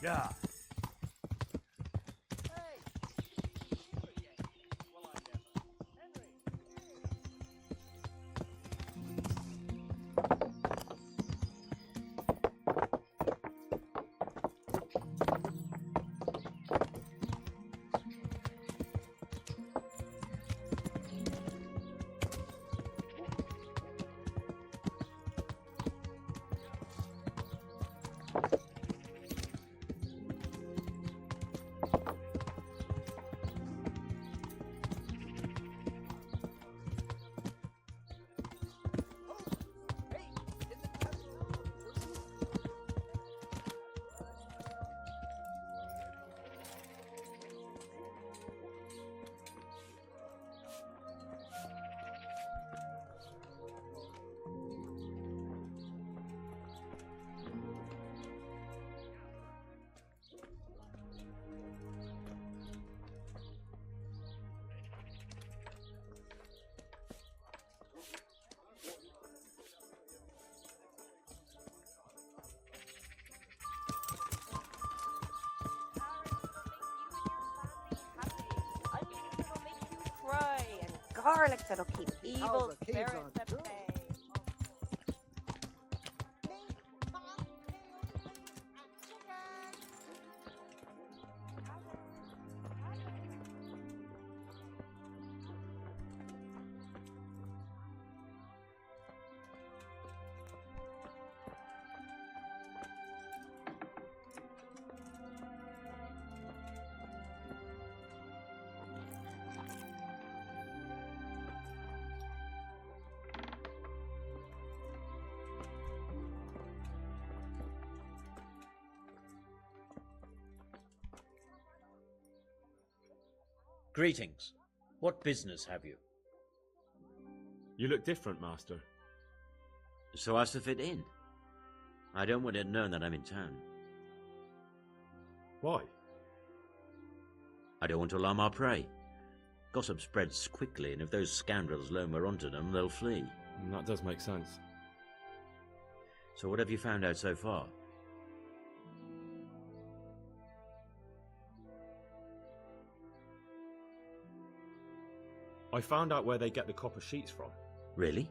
Yeah. Garlic that'll keep evil spirits at bay. Greetings. What business have you? You look different, Master. So as to fit in. I don't want it known that I'm in town. Why? I don't want to alarm our prey. Gossip spreads quickly, and if those scoundrels learn we're onto them, they'll flee. That does make sense. So what have you found out so far? I found out where they get the copper sheets from. Really?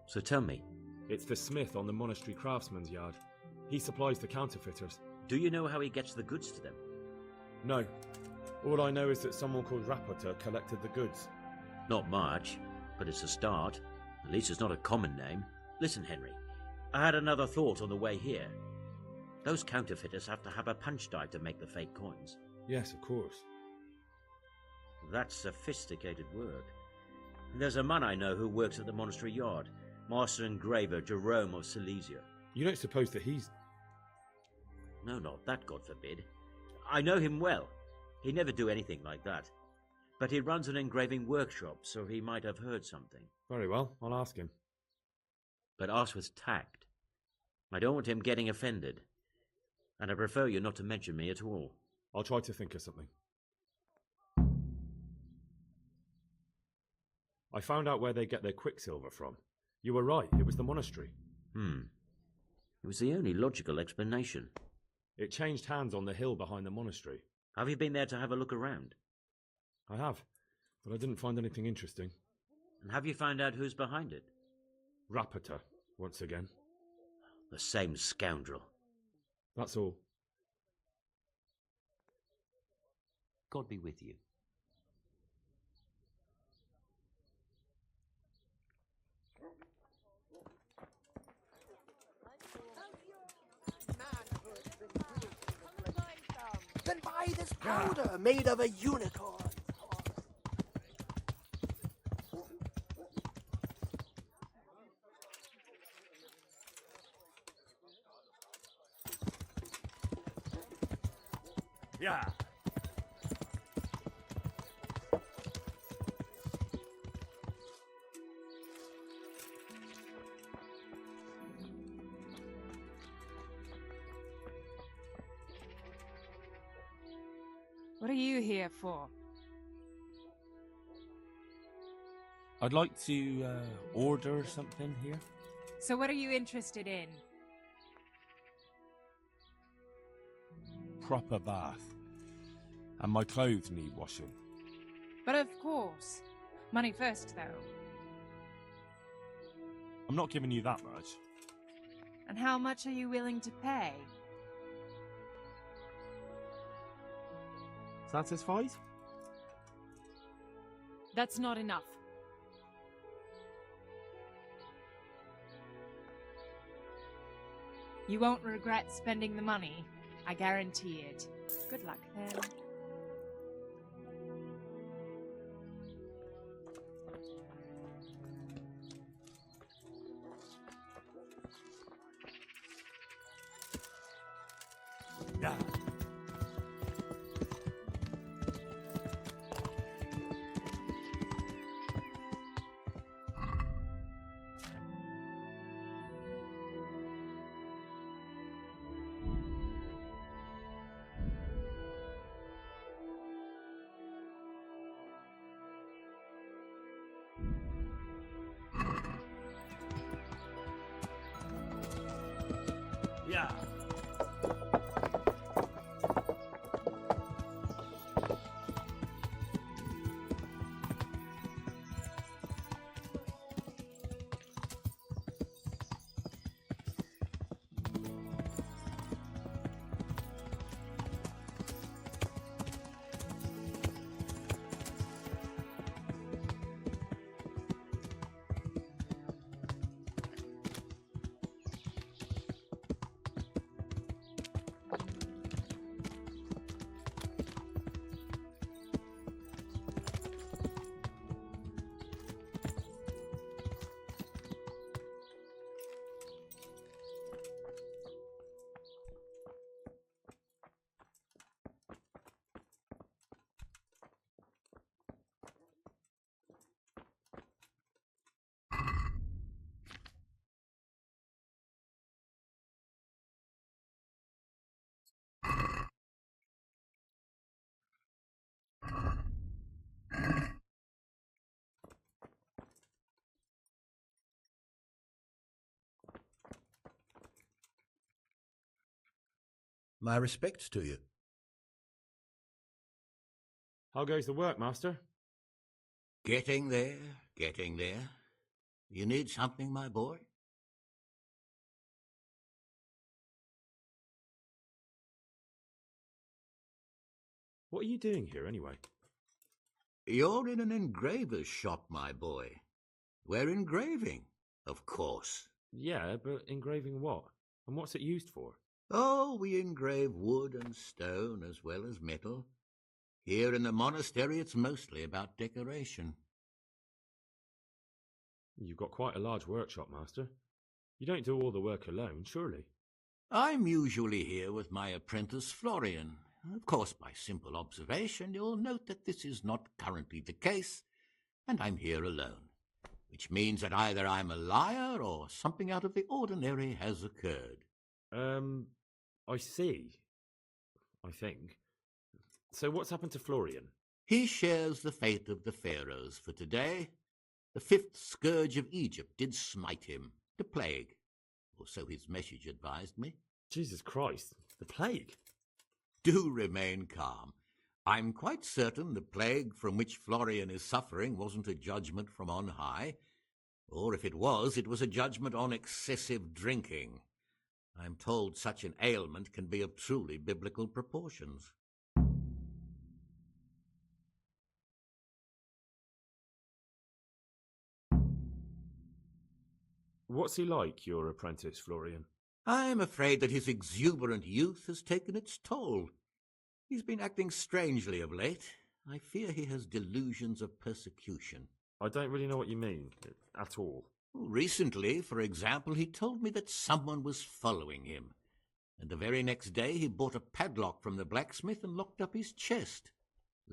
So tell me. It's the smith on the monastery craftsman's yard. He supplies the counterfeiters. Do you know how he gets the goods to them? No. All I know is that someone called Rapota collected the goods. Not much, but it's a start. At least it's not a common name. Listen, Henry. I had another thought on the way here. Those counterfeiters have to have a punch die to make the fake coins. Yes, of course. That's sophisticated work. There's a man I know who works at the monastery yard, Master Engraver Jerome of Silesia. You don't suppose that he's... No, not that, God forbid. I know him well. He'd never do anything like that. But he runs an engraving workshop, so he might have heard something. Very well, I'll ask him. But ask with tact. I don't want him getting offended. And I prefer you not to mention me at all. I'll try to think of something. I found out where they get their quicksilver from. You were right, it was the monastery. It was the only logical explanation. It changed hands on the hill behind the monastery. Have you been there to have a look around? I have, but I didn't find anything interesting. And have you found out who's behind it? Rapota, once again. The same scoundrel. That's all. God be with you. Then buy this powder made of a unicorn. Yeah. What are you here for? I'd like to order something here. So what are you interested in? proper bath. And my clothes need washing. But of course. Money first, though. I'm not giving you that much. And how much are you willing to pay? Satisfied? That's not enough. You won't regret spending the money. I guarantee it. Good luck, then. Yeah. Yeah. My respects to you. How goes the work, master? Getting there, getting there. You need something, my boy? What are you doing here, anyway? You're in an engraver's shop, my boy. We're engraving, of course. Yeah, but engraving what? And what's it used for? Oh, we engrave wood and stone as well as metal. Here in the monastery, it's mostly about decoration. You've got quite a large workshop, master. You don't do all the work alone, surely? I'm usually here with my apprentice Florian. Of course, by simple observation, you'll note that this is not currently the case, and I'm here alone, which means that either I'm a liar or something out of the ordinary has occurred. I see. I think. So what's happened to Florian? He shares the fate of the pharaohs for today. The fifth scourge of Egypt did smite him, the plague, or so his message advised me. Jesus Christ, the plague? Do remain calm. I'm quite certain the plague from which Florian is suffering wasn't a judgment from on high, or if it was a judgment on excessive drinking. I'm told such an ailment can be of truly biblical proportions. What's he like, your apprentice, Florian? I'm afraid that his exuberant youth has taken its toll. He's been acting strangely of late. I fear he has delusions of persecution. I don't really know what you mean, at all. Recently, for example, he told me that someone was following him, and the very next day he bought a padlock from the blacksmith and locked up his chest,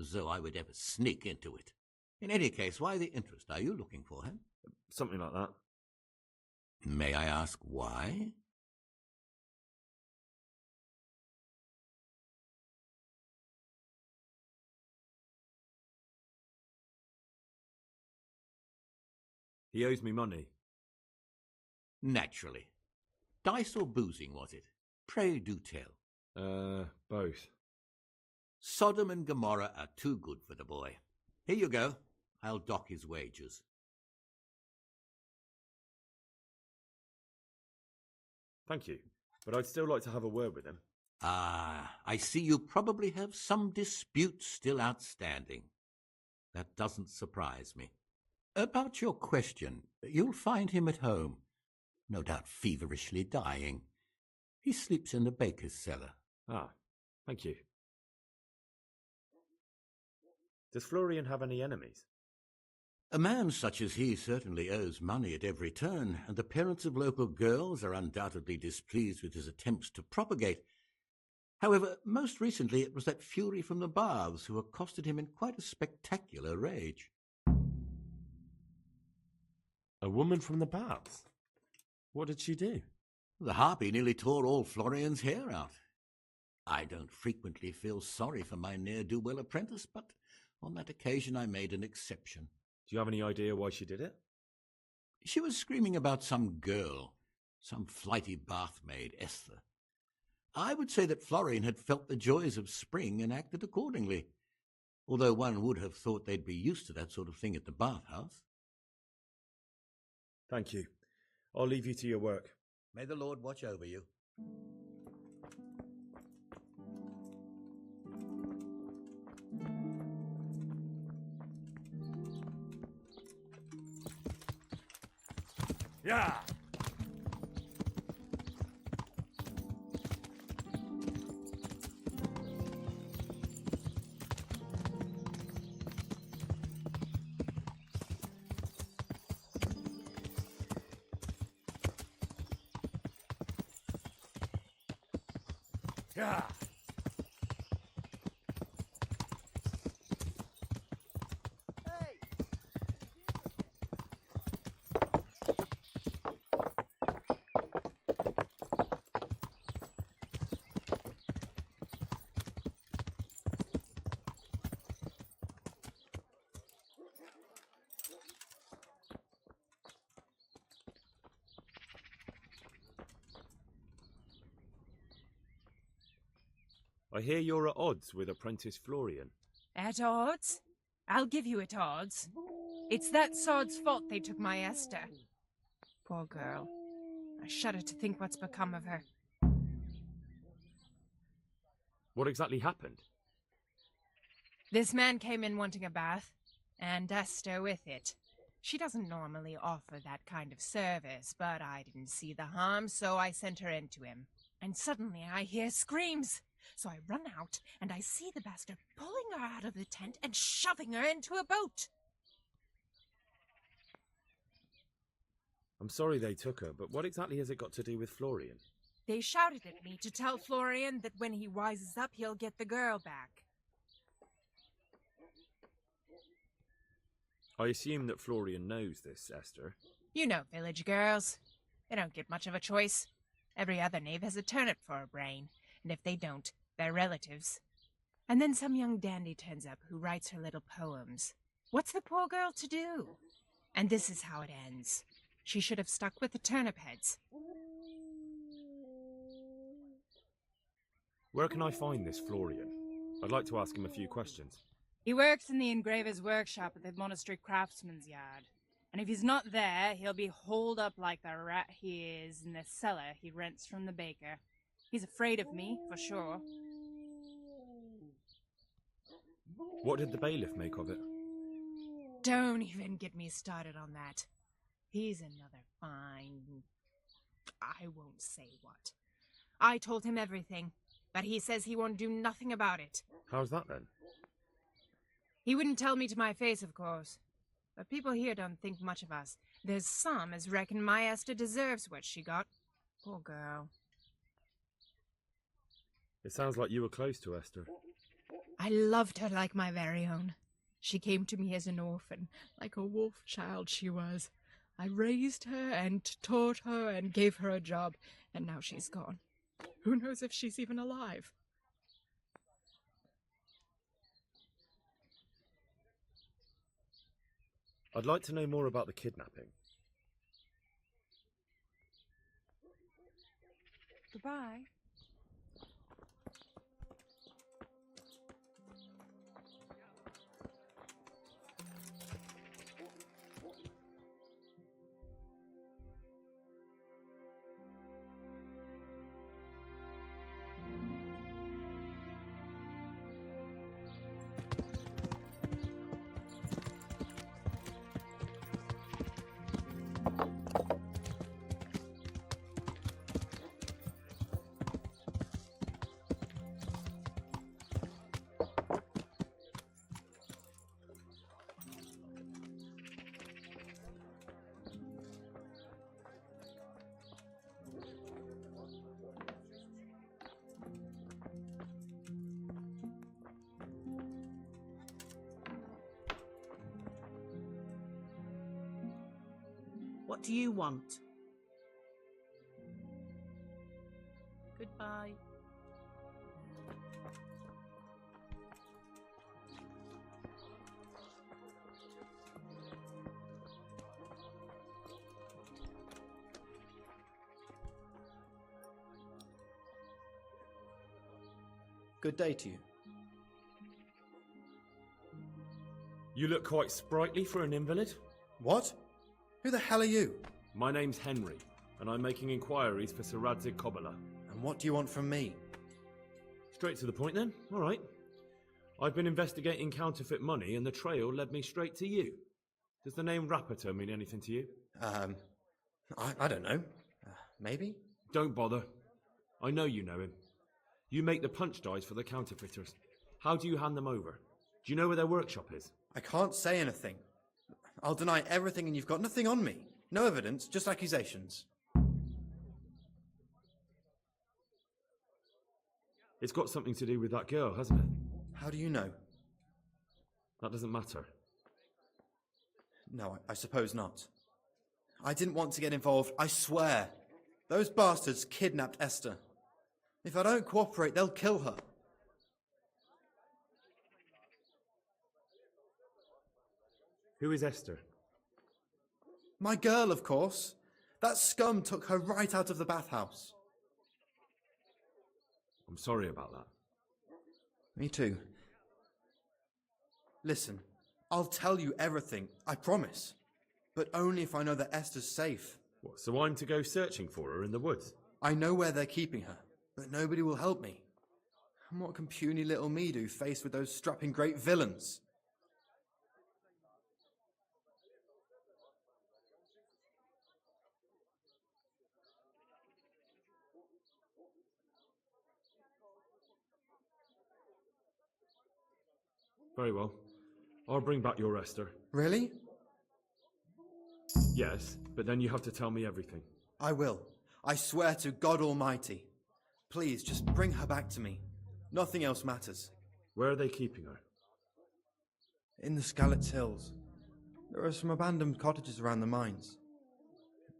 as though I would ever sneak into it. In any case, why the interest? Are you looking for him? Something like that. May I ask why? He owes me money. Naturally. Dice or boozing, was it? Pray do tell. Both. Sodom and Gomorrah are too good for the boy. Here you go. I'll dock his wages. Thank you, but I'd still like to have a word with him. Ah, I see you probably have some dispute still outstanding. That doesn't surprise me. About your question, you'll find him at home, no doubt feverishly dying. He sleeps in the baker's cellar. Ah, thank you. Does Florian have any enemies? A man such as he certainly owes money at every turn, and the parents of local girls are undoubtedly displeased with his attempts to propagate. However, most recently it was that fury from the baths who accosted him in quite a spectacular rage. A woman from the baths? What did she do? The harpy nearly tore all Florian's hair out. I don't frequently feel sorry for my ne'er-do-well apprentice, but on that occasion I made an exception. Do you have any idea why she did it? She was screaming about some girl, some flighty bath-maid, Esther. I would say that Florian had felt the joys of spring and acted accordingly, although one would have thought they'd be used to that sort of thing at the bathhouse. Thank you. I'll leave you to your work. May the Lord watch over you. Yeah! Yeah! I hear you're at odds with apprentice Florian. At odds? I'll give you at odds. It's that sod's fault they took my Esther. Poor girl. I shudder to think what's become of her. What exactly happened? This man came in wanting a bath, and Esther with it. She doesn't normally offer that kind of service, but I didn't see the harm, so I sent her in to him. And suddenly I hear screams. So I run out, and I see the bastard pulling her out of the tent and shoving her into a boat. I'm sorry they took her, but what exactly has it got to do with Florian? They shouted at me to tell Florian that when he wises up, he'll get the girl back. I assume that Florian knows this, Esther. You know village girls. They don't get much of a choice. Every other knave has a turnip for a brain, and if they don't, they're relatives. And then some young dandy turns up who writes her little poems. What's the poor girl to do? And this is how it ends. She should have stuck with the turnip heads. Where can I find this Florian? I'd like to ask him a few questions. He works in the engraver's workshop at the monastery craftsman's yard. And if he's not there, he'll be holed up like the rat he is in the cellar he rents from the baker. He's afraid of me, for sure. What did the bailiff make of it? Don't even get me started on that. He's another fine... I won't say what. I told him everything, but he says he won't do nothing about it. How's that then? He wouldn't tell me to my face, of course. But people here don't think much of us. There's some as reckon my Esther deserves what she got. Poor girl. It sounds like you were close to Esther. I loved her like my very own. She came to me as an orphan, like a wolf child she was. I raised her and taught her and gave her a job, and now she's gone. Who knows if she's even alive? I'd like to know more about the kidnapping. Goodbye. What do you want? Goodbye. Good day to you. You look quite sprightly for an invalid. What? Who the hell are you? My name's Henry, and I'm making inquiries for Sir Radzig Kobyla. And what do you want from me? Straight to the point then. All right. I've been investigating counterfeit money, and the trail led me straight to you. Does the name Rappator mean anything to you? I don't know. Maybe? Don't bother. I know you know him. You make the punch dice for the counterfeiters. How do you hand them over? Do you know where their workshop is? I can't say anything. I'll deny everything and you've got nothing on me. No evidence, just accusations. It's got something to do with that girl, hasn't it? How do you know? That doesn't matter. No, I suppose not. I didn't want to get involved, I swear. Those bastards kidnapped Esther. If I don't cooperate, they'll kill her. Who is Esther? My girl, of course. That scum took her right out of the bathhouse. I'm sorry about that. Me too. Listen, I'll tell you everything, I promise. But only if I know that Esther's safe. What, so I'm to go searching for her in the woods? I know where they're keeping her, but nobody will help me. And what can puny little me do faced with those strapping great villains? Very well. I'll bring back your Esther. Really? Yes, but then you have to tell me everything. I will. I swear to God Almighty. Please, just bring her back to me. Nothing else matters. Where are they keeping her? In the Scallots Hills. There are some abandoned cottages around the mines.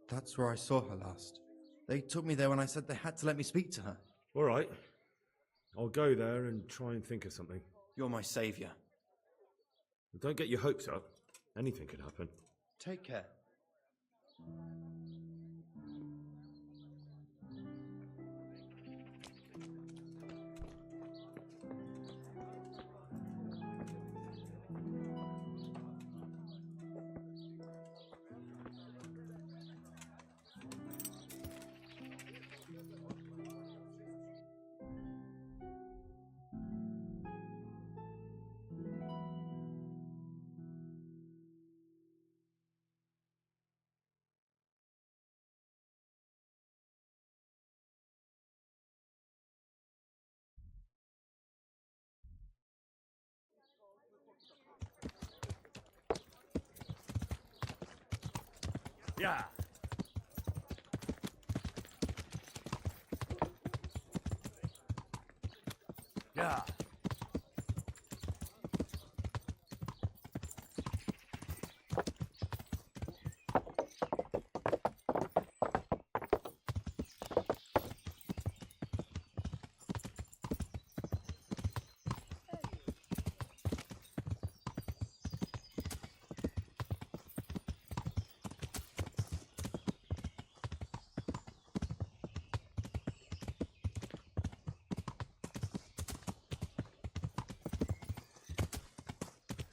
That's where I saw her last. They took me there when I said they had to let me speak to her. All right. I'll go there and try and think of something. You're my saviour. Don't get your hopes up. Anything could happen. Take care. Yeah. Yeah.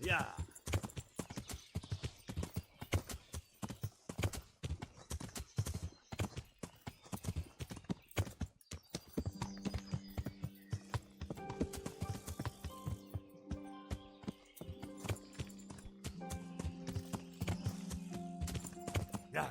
Yeah. Yeah.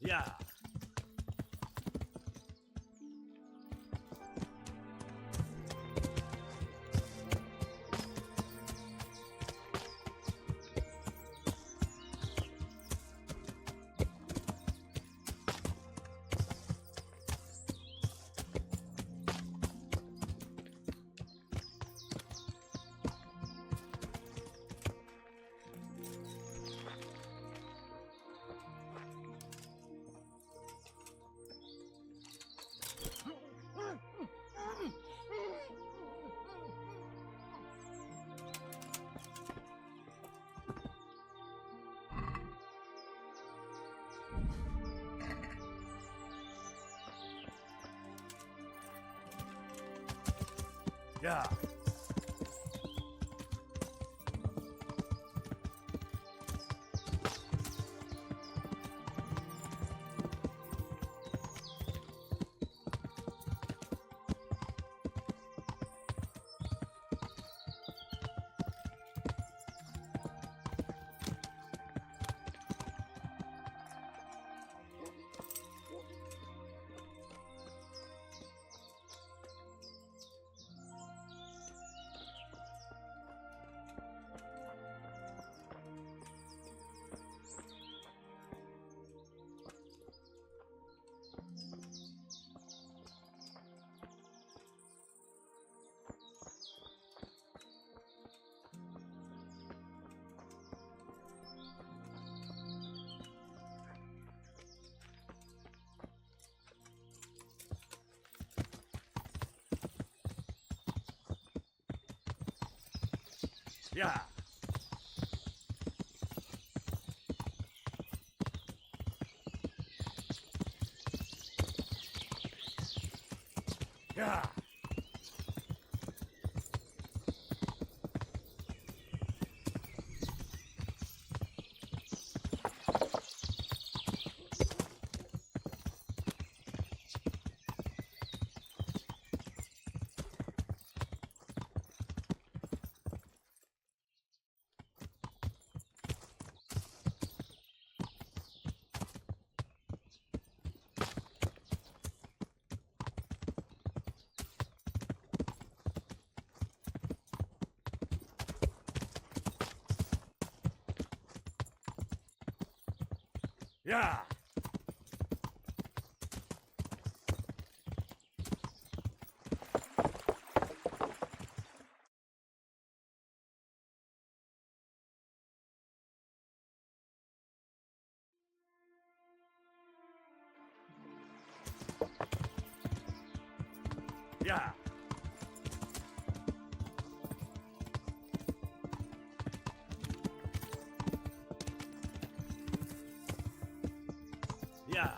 Yeah. Yeah. Yeah. Yeah. Yeah. Yeah. Yeah.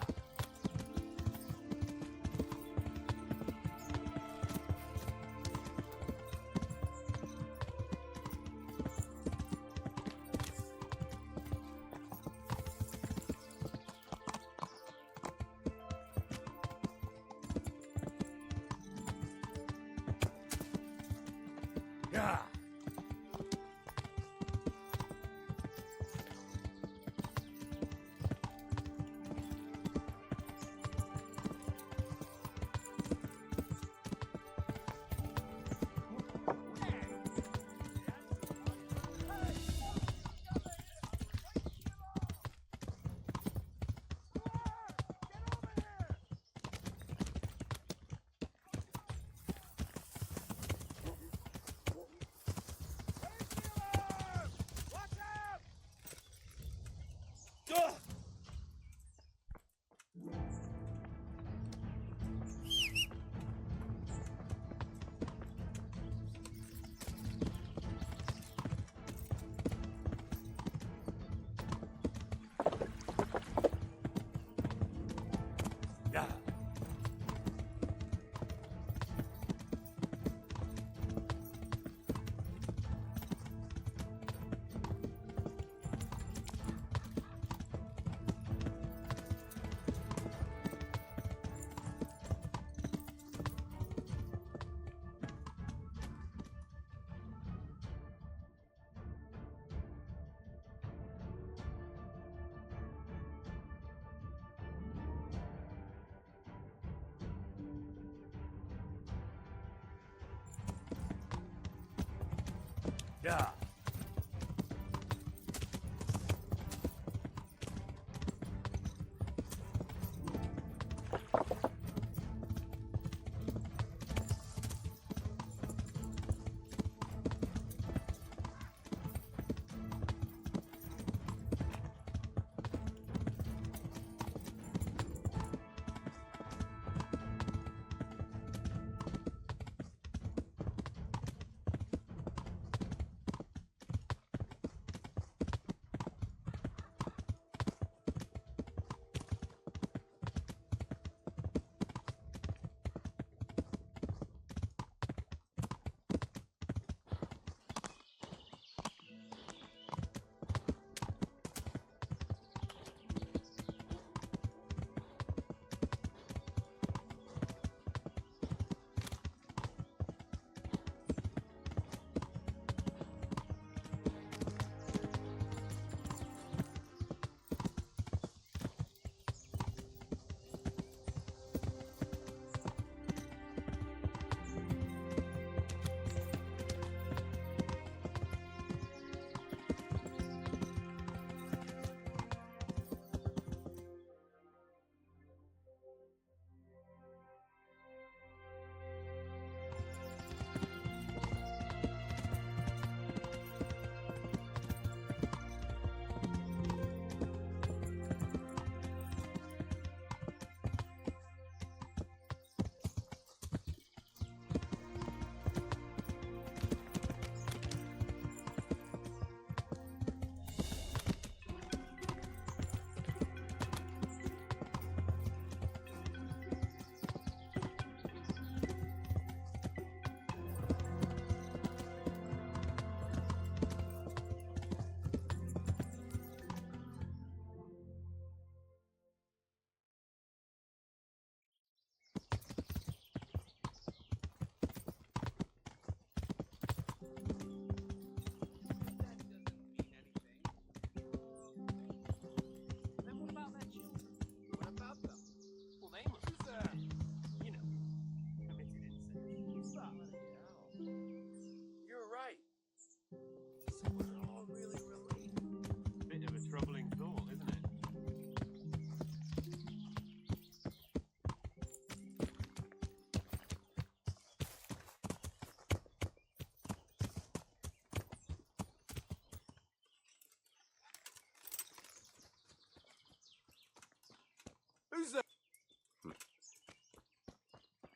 Who's that?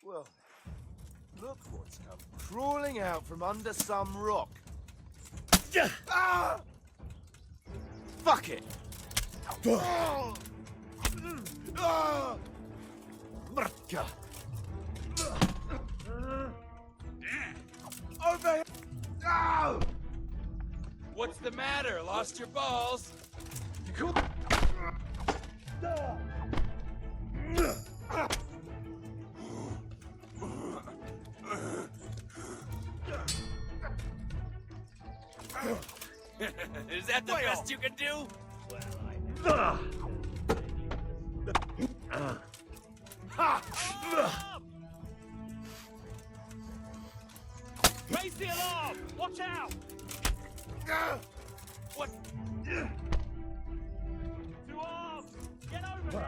Well, look what's come crawling out from under some rock. Ah! Fuck it! Ah! Mrka! Over here! Ah! What's the matter? Lost your balls? You cool? Is that the best you can do? Raise the alarm! Watch out! What? Two arms! Get over here!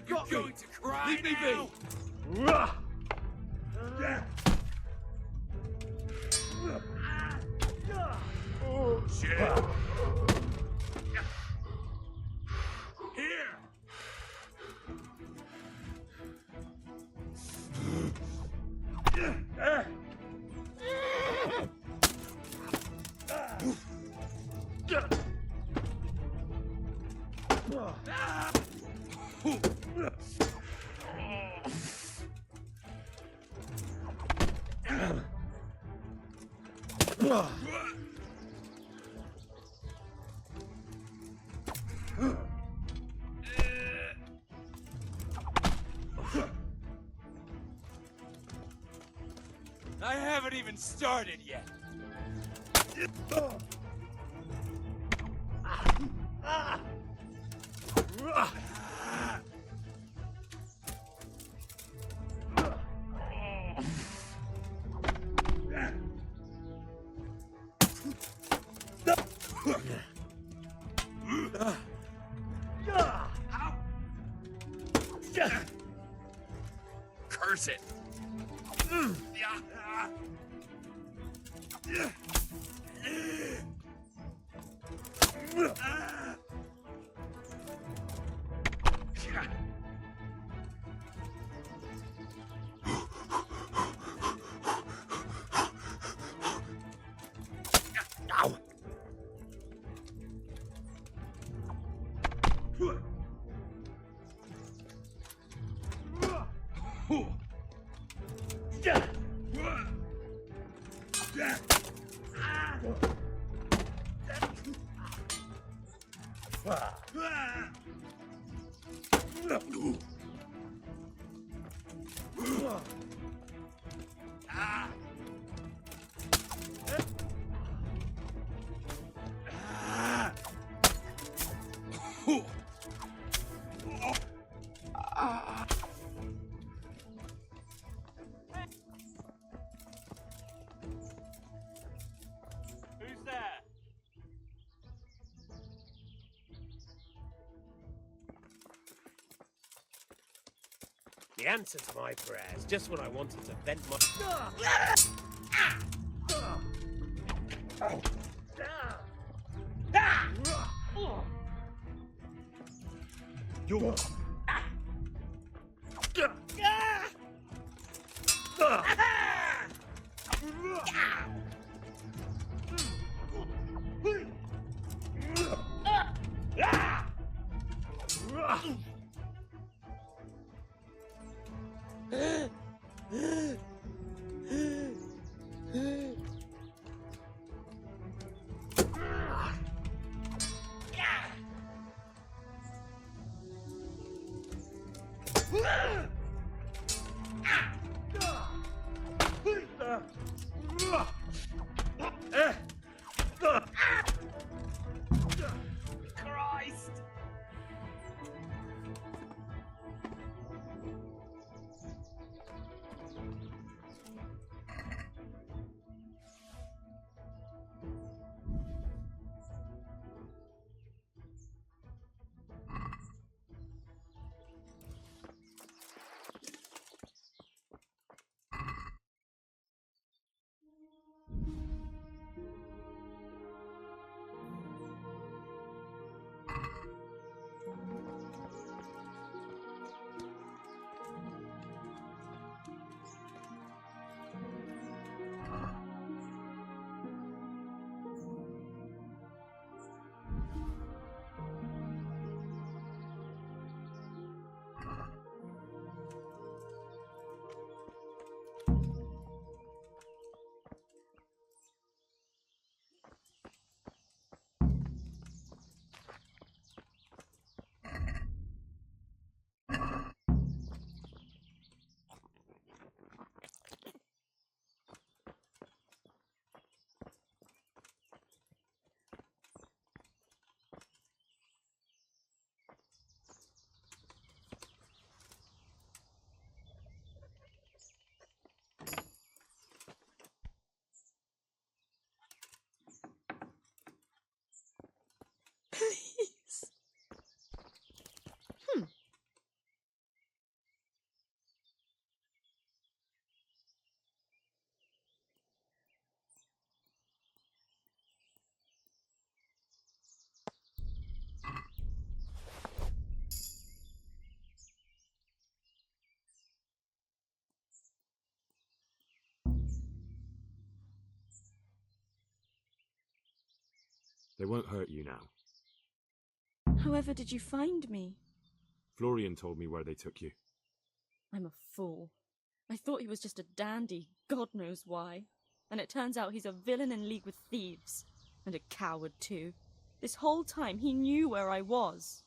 You're going to cry Leave me now? Oh, Shit! Here! I haven't even started yet. Curse it. Who's there? The answer to my prayers, just when I wanted to vent my... You... Christ! Please. They won't hurt you now. However did you find me? Florian told me where they took you. I'm a fool. I thought he was just a dandy, God knows why. And it turns out he's a villain in league with thieves. And a coward too. This whole time he knew where I was.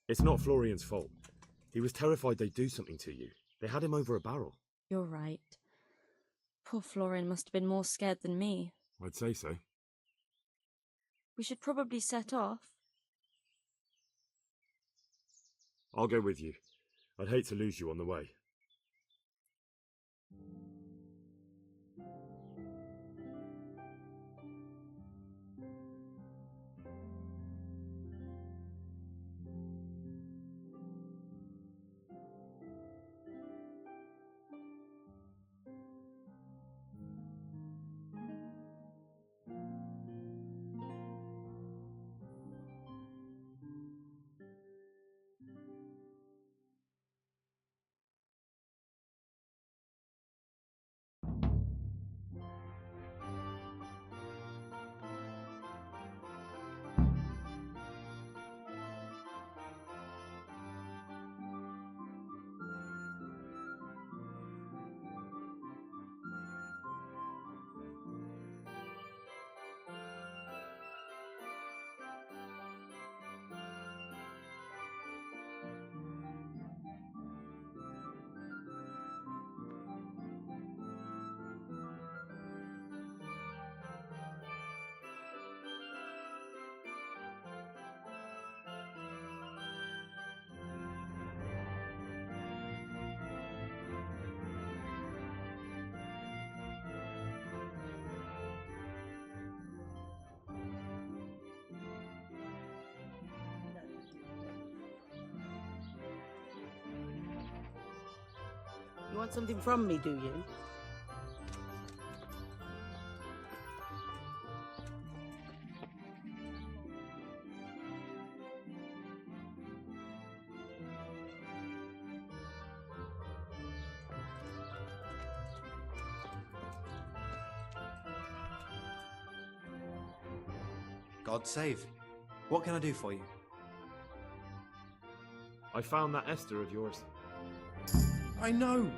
It's not Florian's fault. He was terrified they'd do something to you. They had him over a barrel. You're right. Poor Florian must have been more scared than me. I'd say so. We should probably set off. I'll go with you. I'd hate to lose you on the way. You want something from me, do you? God save. What can I do for you? I found that Esther of yours. I know!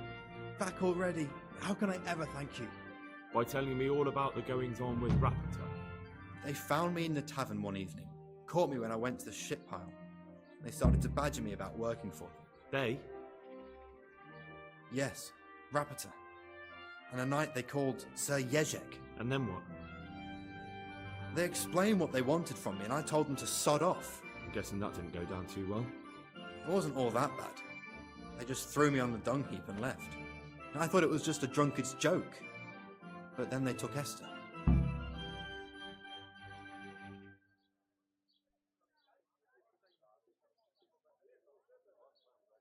Back already. How can I ever thank you? By telling me all about the goings-on with Rapita. They found me in the tavern one evening, caught me when I went to the ship pile. They started to badger me about working for them. They? Yes, Rapita. And a night they called Sir Jezek. And then what? They explained what they wanted from me and I told them to sod off. I'm guessing that didn't go down too well. It wasn't all that bad. They just threw me on the dung heap and left. I thought it was just a drunkard's joke. But then they took Esther.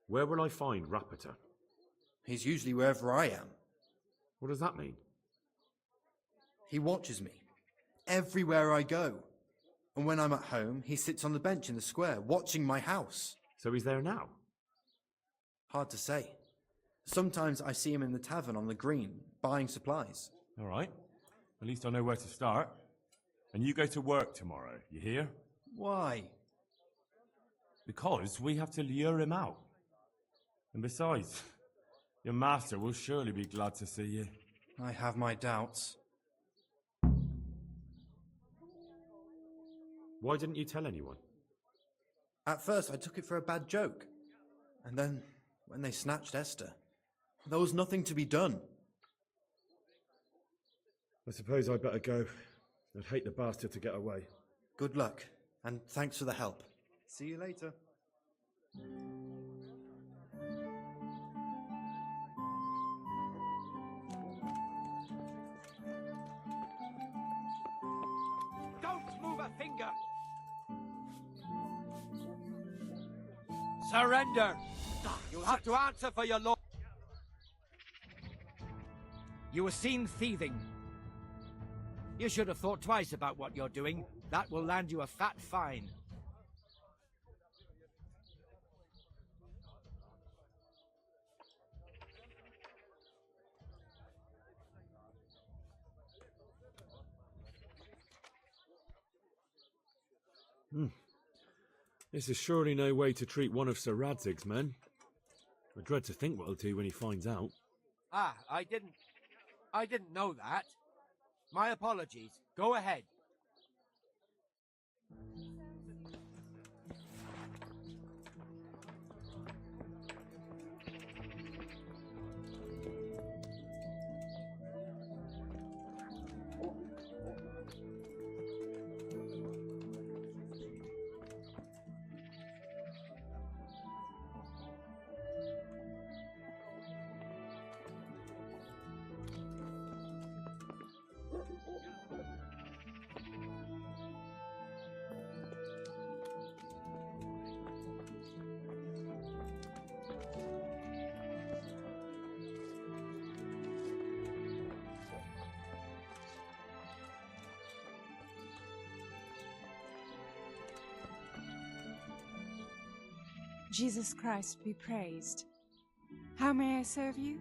Where will I find Rapita? He's usually wherever I am. What does that mean? He watches me. Everywhere I go. And when I'm at home, he sits on the bench in the square, watching my house. So he's there now? Hard to say. Sometimes I see him in the tavern on the green, buying supplies. All right. At least I know where to start. And you go to work tomorrow, you hear? Why? Because we have to lure him out. And besides, your master will surely be glad to see you. I have my doubts. Why didn't you tell anyone? At first I took it for a bad joke. And then, when they snatched Esther, there was nothing to be done. I suppose I'd better go. I'd hate the bastard to get away. Good luck, and thanks for the help. See you later. Don't move a finger! Surrender! You'll have to answer for your lord. You were seen thieving. You should have thought twice about what you're doing. That will land you a fat fine. This is surely no way to treat one of Sir Radzig's men. I dread to think what he'll do when he finds out. Ah, I didn't know that. My apologies. Go ahead. Jesus Christ be praised. How may I serve you?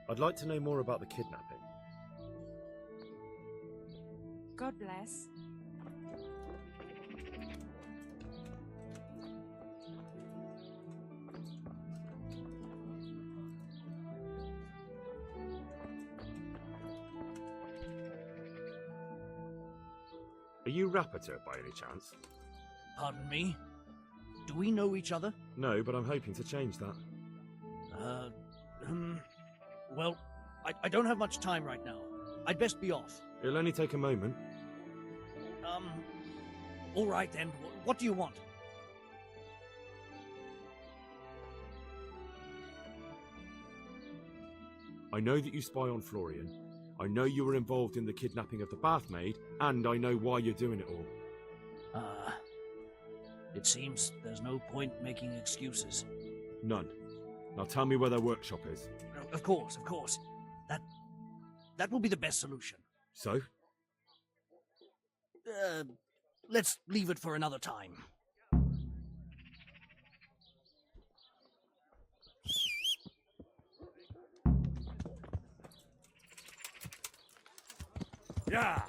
I'd like to know more about the kidnapping. God bless. Are you Rappator by any chance? Pardon me? Do we know each other? No, but I'm hoping to change that. Well, I don't have much time right now. I'd best be off. It'll only take a moment. All right then. What do you want? I know that you spy on Florian. I know you were involved in the kidnapping of the Bathmaid, and I know why you're doing it all. It seems there's no point making excuses. None. Now tell me where their workshop is. Of course. That will be the best solution. So? Let's leave it for another time. Yeah.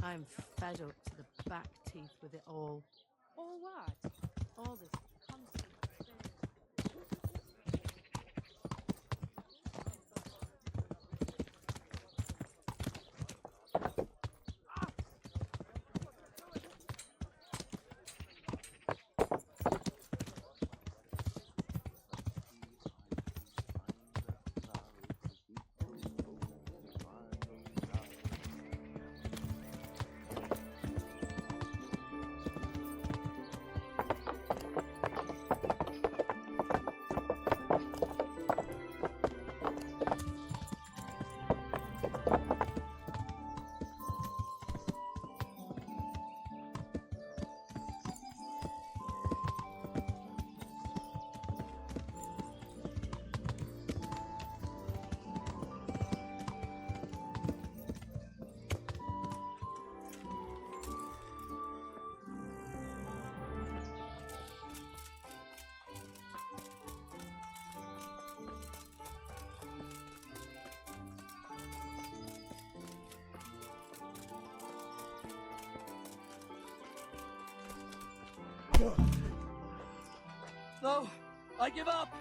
I'm fed up to the back teeth with it all. Or what? All this constant No, I give up.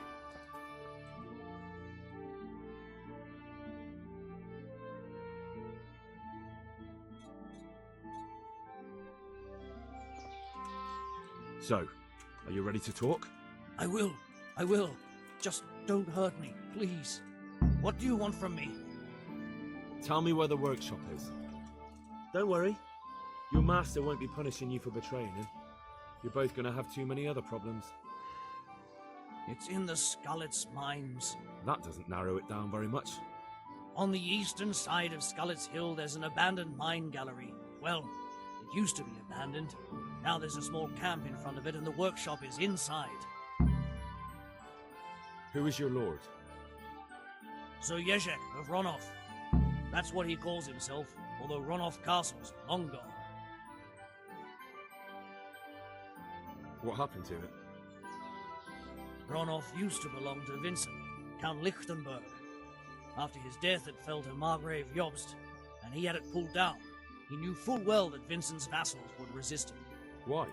So, are you ready to talk? I will. Just don't hurt me, please. What do you want from me? Tell me where the workshop is. Don't worry. Your master won't be punishing you for betraying him. You're both going to have too many other problems. It's in the Skullet's mines. That doesn't narrow it down very much. On the eastern side of Skullet's Hill, there's an abandoned mine gallery. Well, it used to be abandoned. Now there's a small camp in front of it, and the workshop is inside. Who is your lord? Sir Yezhek of Ronov. That's what he calls himself, although Ronov Castle's long gone. What happened to it? Ronov used to belong to Vincent, Count Lichtenberg. After his death, it fell to Margrave Jobst, and he had it pulled down. He knew full well that Vincent's vassals would resist him. Why?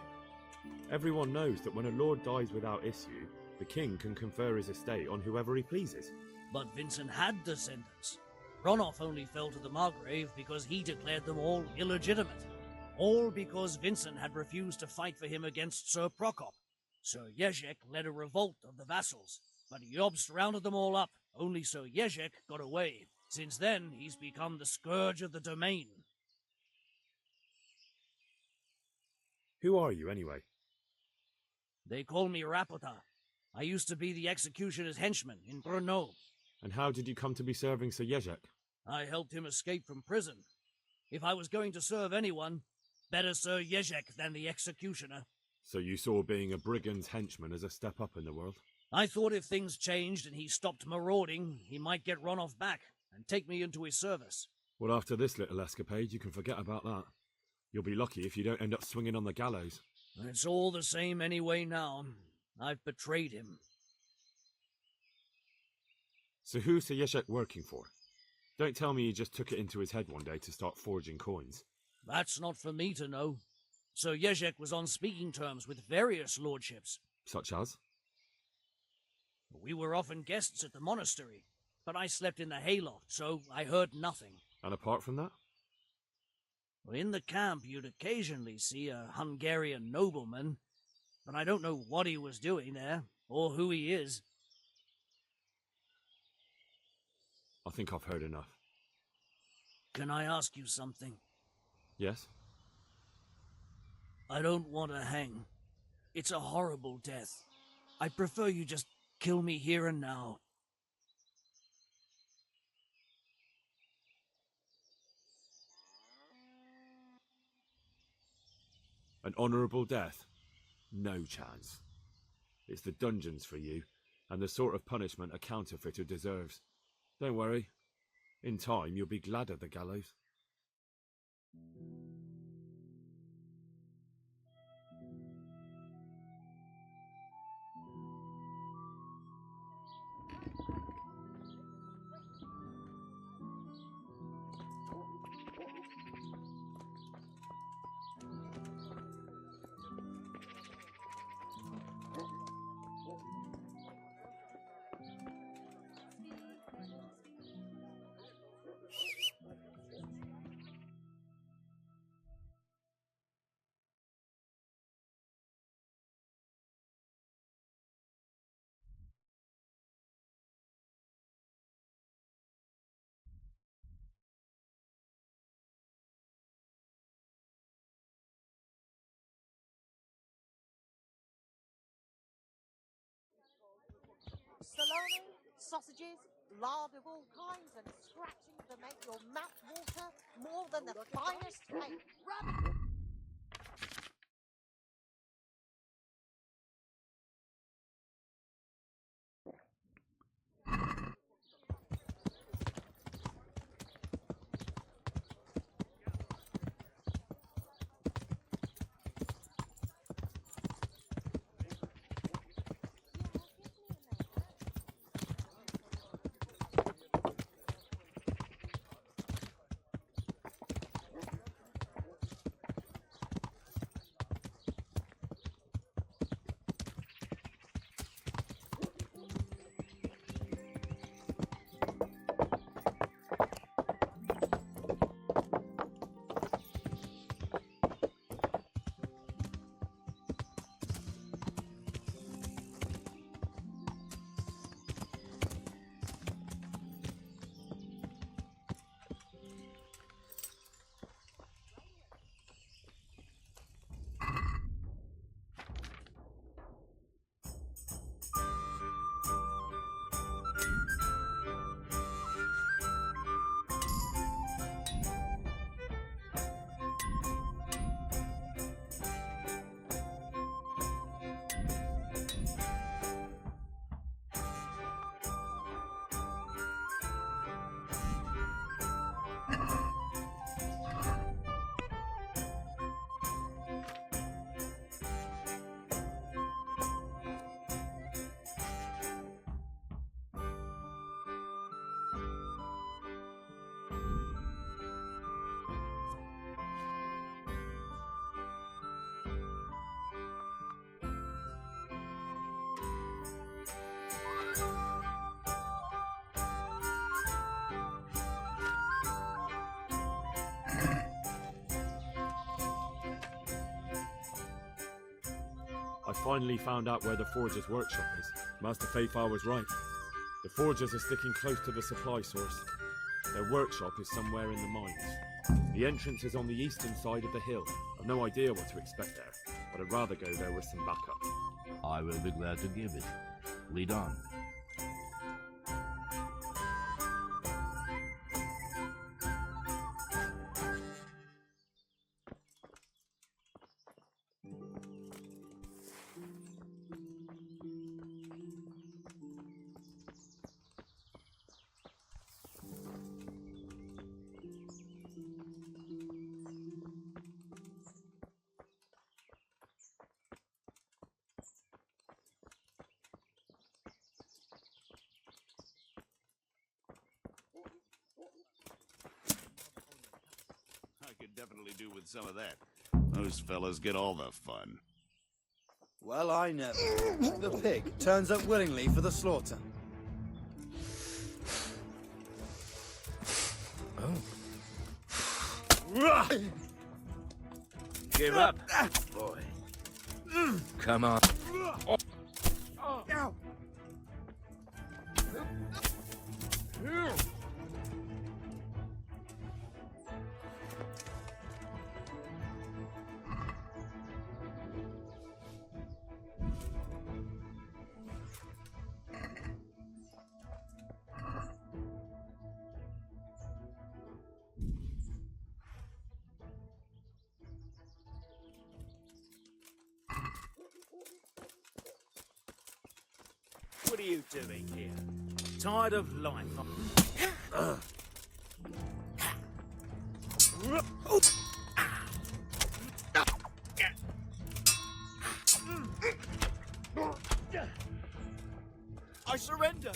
Everyone knows that when a lord dies without issue, the king can confer his estate on whoever he pleases. But Vincent had descendants. Ronov only fell to the Margrave because he declared them all illegitimate. All because Vincent had refused to fight for him against Sir Prokop. Sir Yezhek led a revolt of the vassals, but Jobst rounded them all up. Only Sir Yezhek got away. Since then, he's become the scourge of the domain. Who are you, anyway? They call me Rapota. I used to be the executioner's henchman in Brno. And how did you come to be serving Sir Jezek? I helped him escape from prison. If I was going to serve anyone, better Sir Jezek than the executioner. So you saw being a brigand's henchman as a step up in the world? I thought if things changed and he stopped marauding, he might get Ronov back and take me into his service. Well, after this little escapade, you can forget about that. You'll be lucky if you don't end up swinging on the gallows. It's all the same anyway now. I've betrayed him. So who's Sir Jezek working for? Don't tell me he just took it into his head one day to start forging coins. That's not for me to know. Sir Jezek was on speaking terms with various lordships. Such as? We were often guests at the monastery, but I slept in the hayloft, so I heard nothing. And apart from that? In the camp, you'd occasionally see a Hungarian nobleman, but I don't know what he was doing there, or who he is. I think I've heard enough. Can I ask you something? Yes? I don't want to hang. It's a horrible death. I prefer you just kill me here and now. An honourable death? No chance. It's the dungeons for you, and the sort of punishment a counterfeiter deserves. Don't worry. In time, you'll be glad of the gallows. Salami, sausages, lard of all kinds, and scratching to make your mouth water more than the finest cake. I finally found out where the forger's workshop is. Master Fayfar was right. The forgers are sticking close to the supply source. Their workshop is somewhere in the mines. The entrance is on the eastern side of the hill. I've no idea what to expect there, but I'd rather go there with some backup. I will be glad to give it. Lead on. I could definitely do with some of that. Those fellas get all the fun. Well, I never. The pig turns up willingly for the slaughter. Give up, boy. Come on. What are you doing here? Tired of life? I surrender.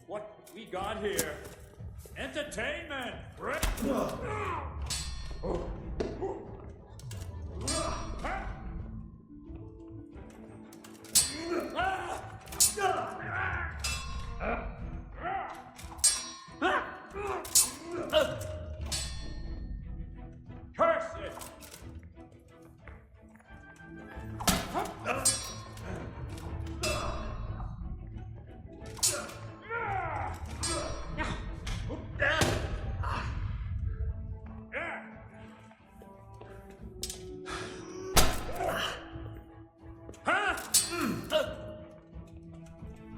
What we got here? Entertainment! Curse it!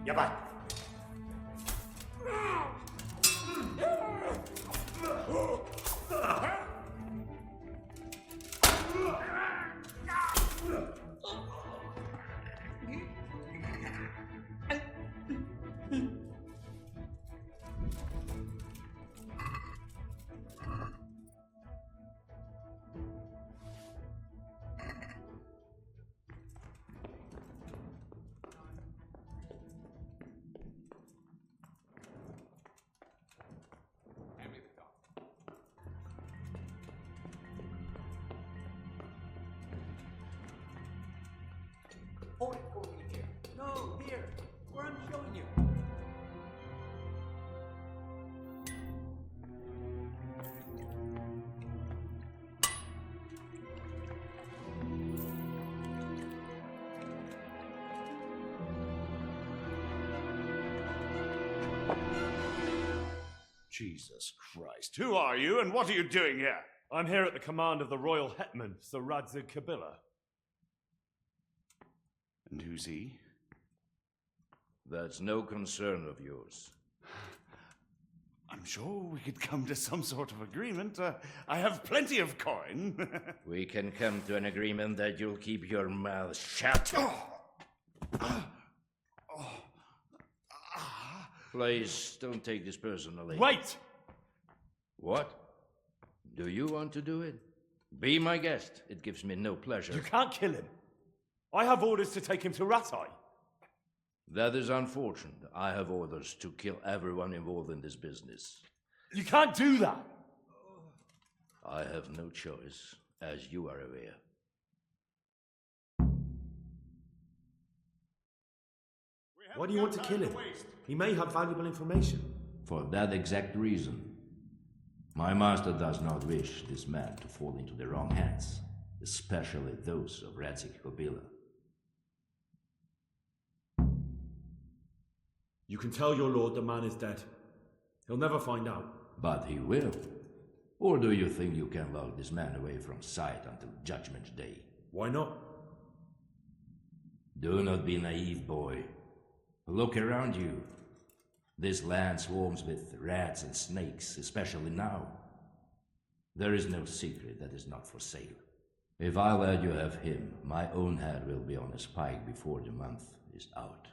Yabai. Hold it for me here. No, here, where I'm showing you. Jesus Christ. Who are you and what are you doing here? I'm here at the command of the royal hetman, Sir Radzig Kabila. And who's he? That's no concern of yours. I'm sure we could come to some sort of agreement. I have plenty of coin. We can come to an agreement that you'll keep your mouth shut. Please, don't take this personally. Wait! What? Do you want to do it? Be my guest. It gives me no pleasure. You can't kill him. I have orders to take him to Ratai. That is unfortunate. I have orders to kill everyone involved in this business. You can't do that! I have no choice, as you are aware. Why do you want to kill him? He may have valuable information. For that exact reason. My master does not wish this man to fall into the wrong hands, especially those of Radzig Kabila. You can tell your lord the man is dead. He'll never find out. But he will. Or do you think you can lock this man away from sight until Judgment Day? Why not? Do not be naive, boy. Look around you. This land swarms with rats and snakes, especially now. There is no secret that is not for sale. If I let you have him, my own head will be on a spike before the month is out.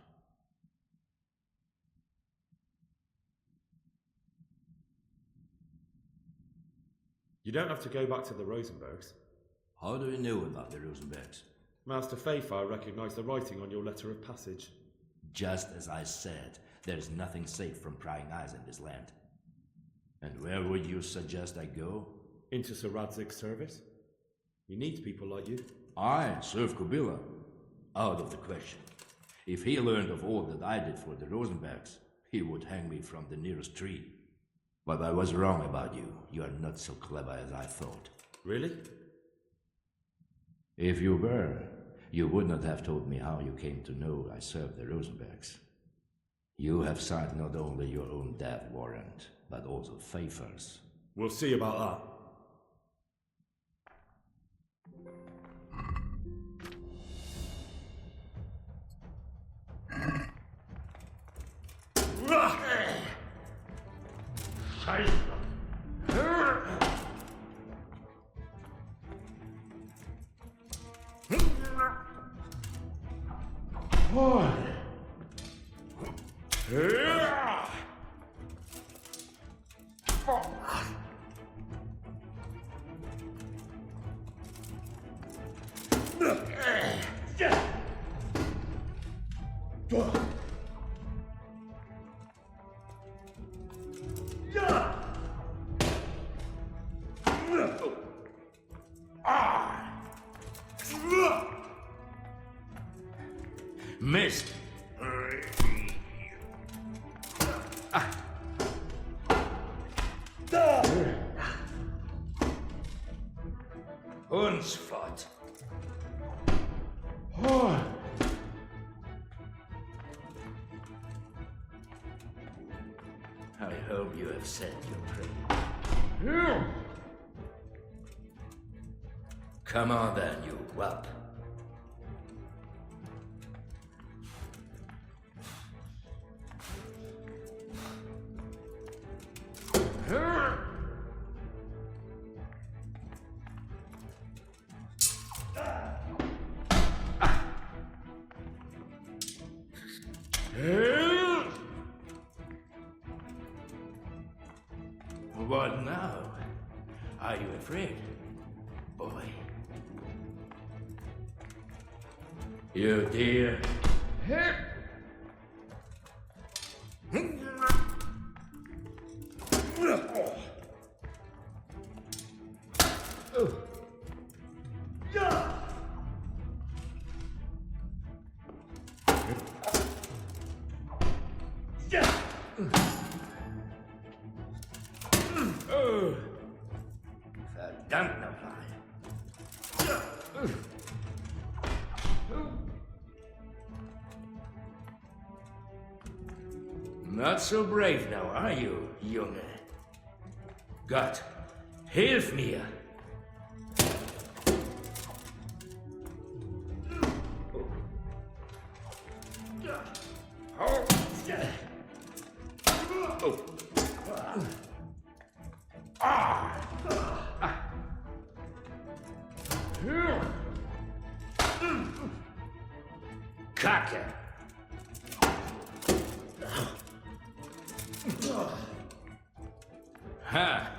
You don't have to go back to the Rosenbergs. How do you know about the Rosenbergs? Master Fayfire recognized the writing on your letter of passage. Just as I said, there is nothing safe from prying eyes in this land. And where would you suggest I go? Into Sir Radzig's service. He needs people like you. I serve Kabila. Out of the question. If he learned of all that I did for the Rosenbergs, he would hang me from the nearest tree. But I was wrong about you. You are not so clever as I thought. Really? If you were, you would not have told me how you came to know I served the Rosenbergs. You have signed not only your own death warrant, but also Fayfire's. We'll see about that. Missed. Hundsfot. I hope you have said your prayer. Come on then, you whelp. What now? Are you afraid, boy? You dear. Not so brave now, are you, young Gott, hilf mir! Kacke! Ha!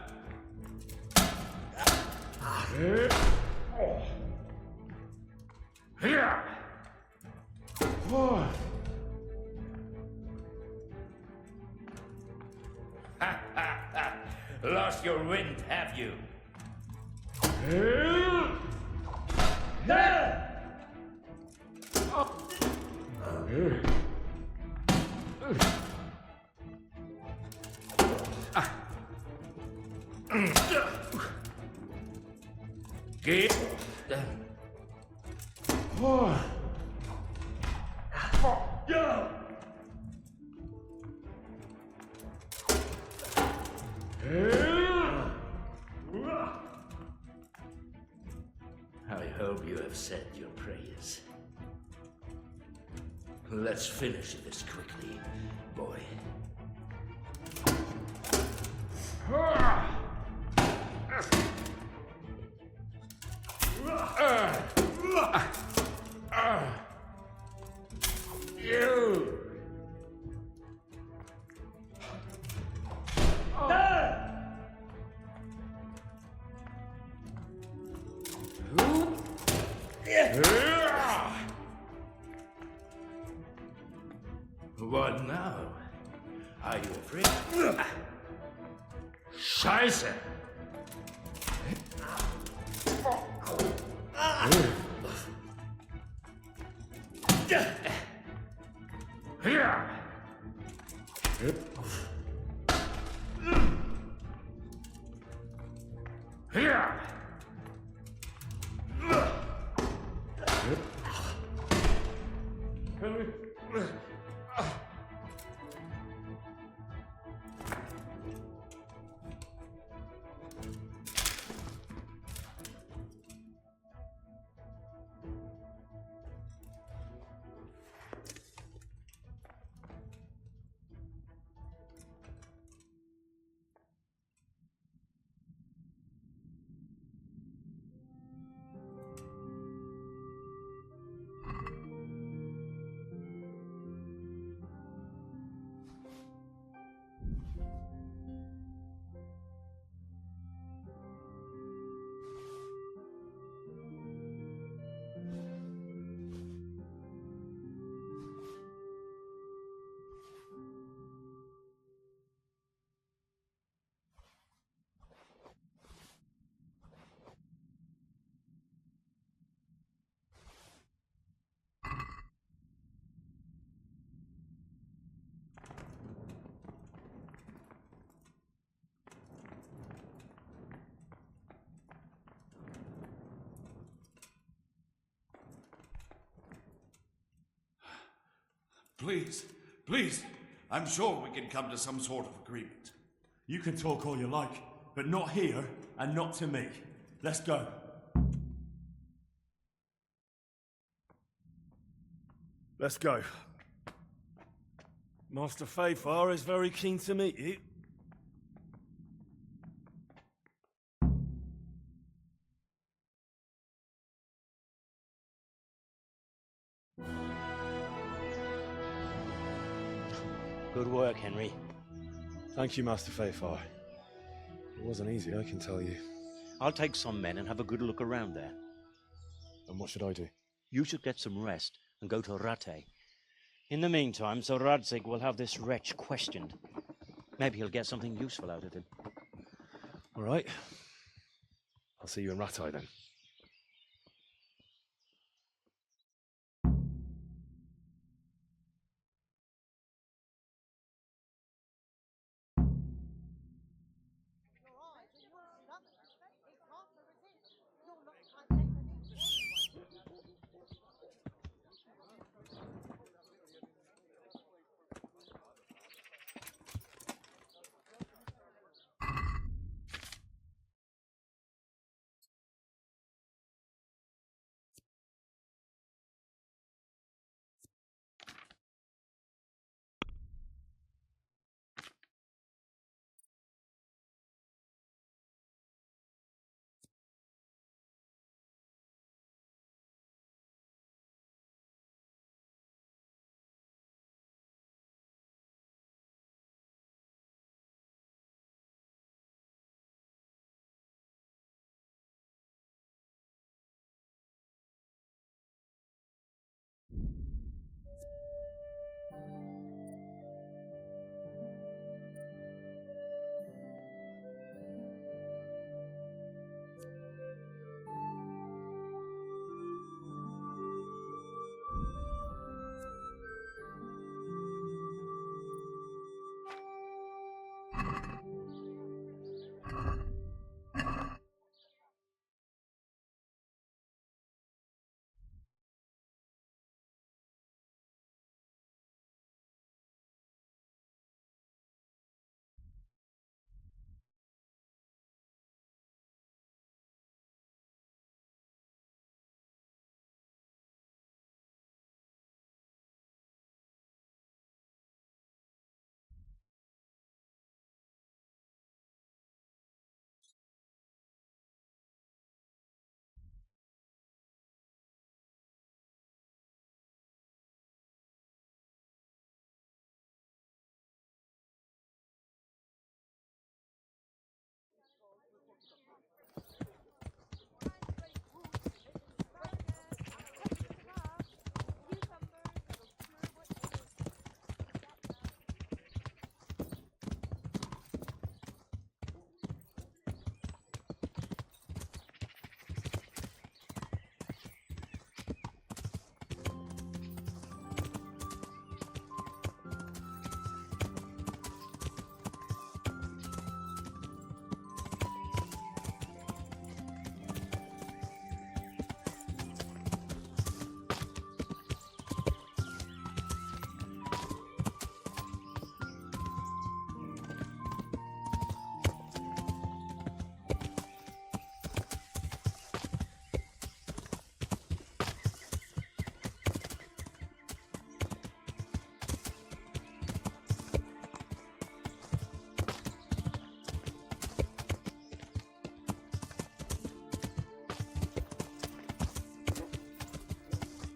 Lost your wind, have you? Get. I hope you have said your prayers. Let's finish this quickly, boy. You! What now? Are you afraid? Scheiße! Please, please, I'm sure we can come to some sort of agreement. You can talk all you like, but not here and not to me. Let's go. Let's go. Master Fayfar is very keen to meet you. Good work, Henry. Thank you, Master Fayfar. It wasn't easy, I can tell you. I'll take some men and have a good look around there. And what should I do? You should get some rest and go to Rate. In the meantime, Sir Radzig will have this wretch questioned. Maybe he'll get something useful out of him. All right. I'll see you in Ratai then.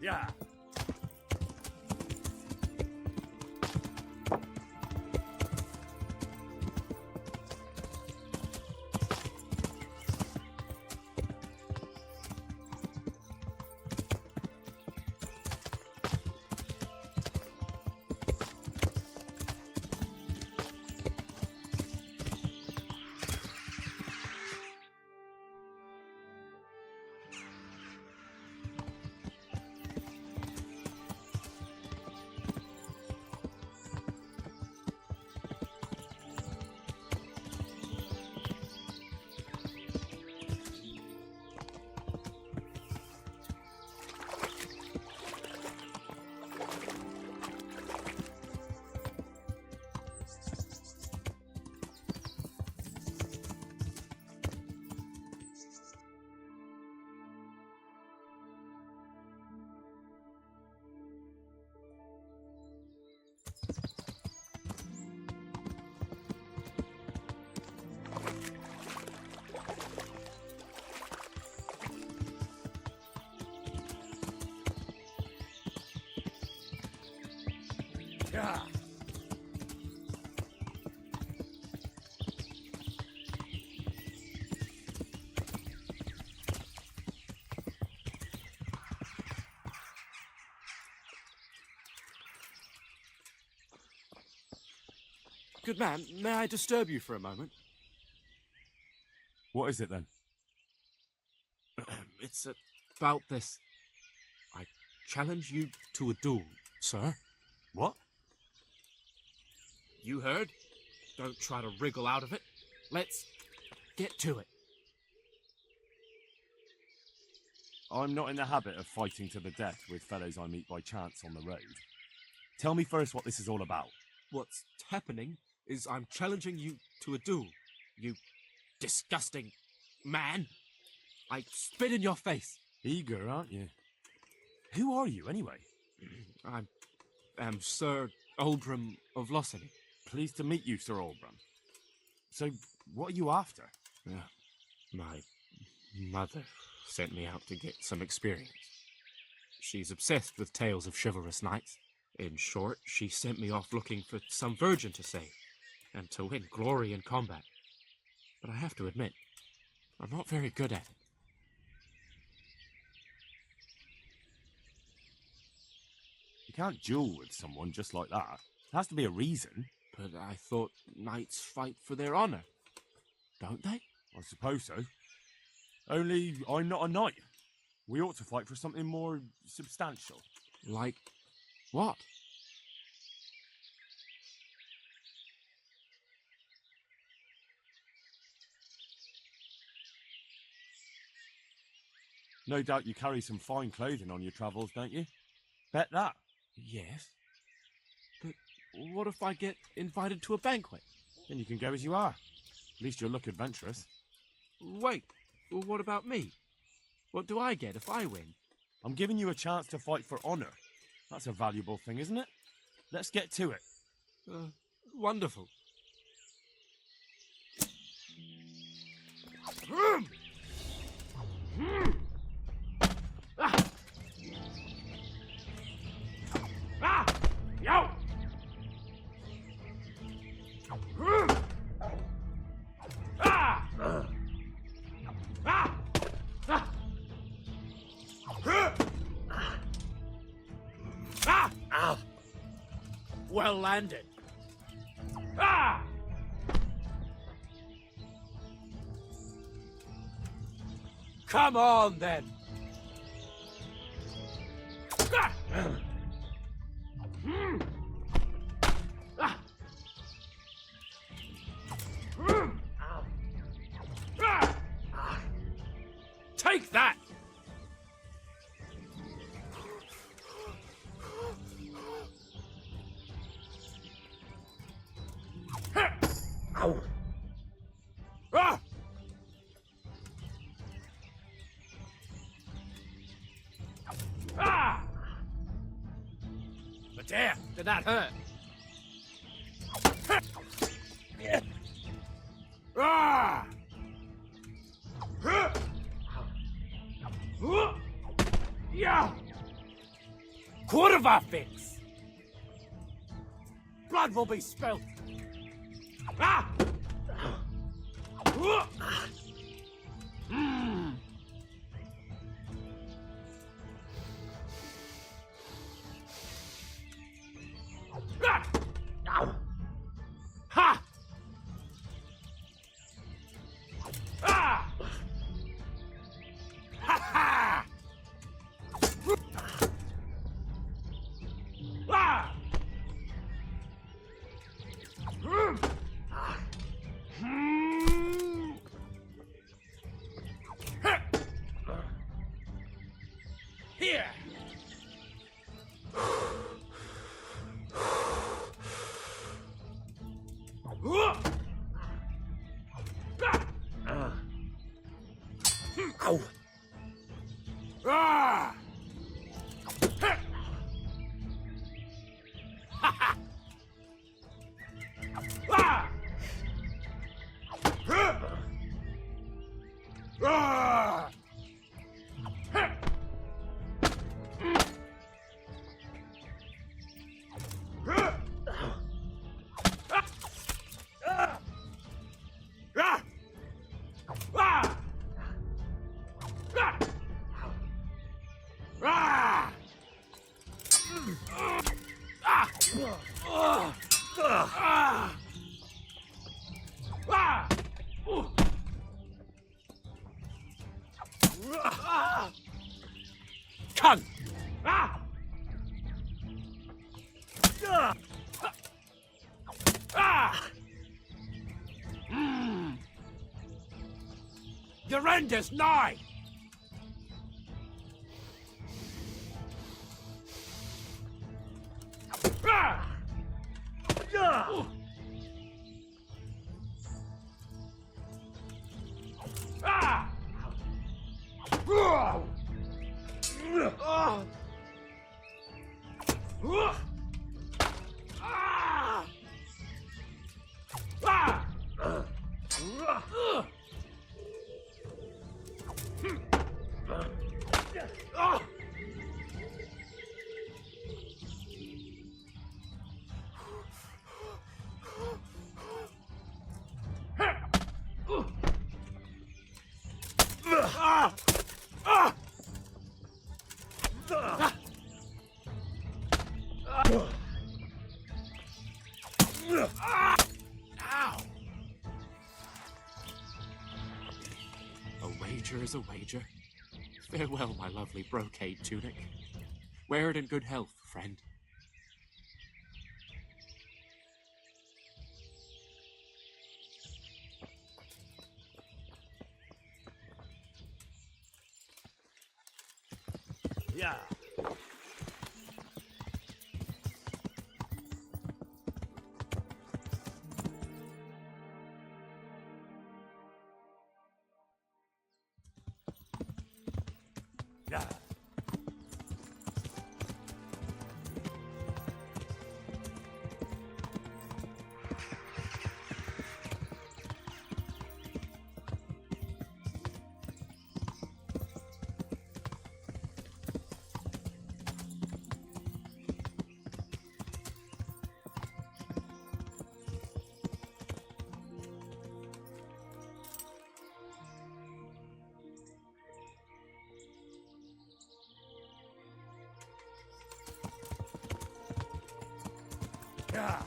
Yeah. Yeah. Good man, may I disturb you for a moment? What is it then? It's about this. I challenge you to a duel, sir. What? You heard? Don't try to wriggle out of it. Let's get to it. I'm not in the habit of fighting to the death with fellows I meet by chance on the road. Tell me first what this is all about. What's happening is I'm challenging you to a duel. You disgusting man. I spit in your face. Eager, aren't you? Who are you, anyway? I am Sir Oldram of Lossany. Pleased to meet you, Sir Oldram. So, what are you after? My mother sent me out to get some experience. She's obsessed with tales of chivalrous knights. In short, she sent me off looking for some virgin to save, and to win glory in combat. But I have to admit, I'm not very good at it. You can't duel with someone just like that. There has to be a reason. But I thought knights fight for their honor, don't they? I suppose so. Only I'm not a knight. We ought to fight for something more substantial. Like what? No doubt you carry some fine clothing on your travels, don't you? Bet that. Yes. But what if I get invited to a banquet? Then you can go as you are. At least you'll look adventurous. Wait, well, what about me? What do I get if I win? I'm giving you a chance to fight for honor. That's a valuable thing, isn't it? Let's get to it. Wonderful. Yo! Well landed. Come on, then. Take that! Ow! Ah! Ah! But damn, did that hurt? Ah! Yeah! Kurva fix! Blood will be spilt! Ah! Mm. Ah! Ow. Ha! Ah! Ha ha! Ah! Here! Ow! Ah! Ha ha! Ah! Ah! Cunt! Ah! Ah! Your end is nigh! Ah! Ah! Ah! Ah! A wager is a wager. Farewell, my lovely brocade tunic. Wear it in good health, friend. Yeah. Yeah. Yeah.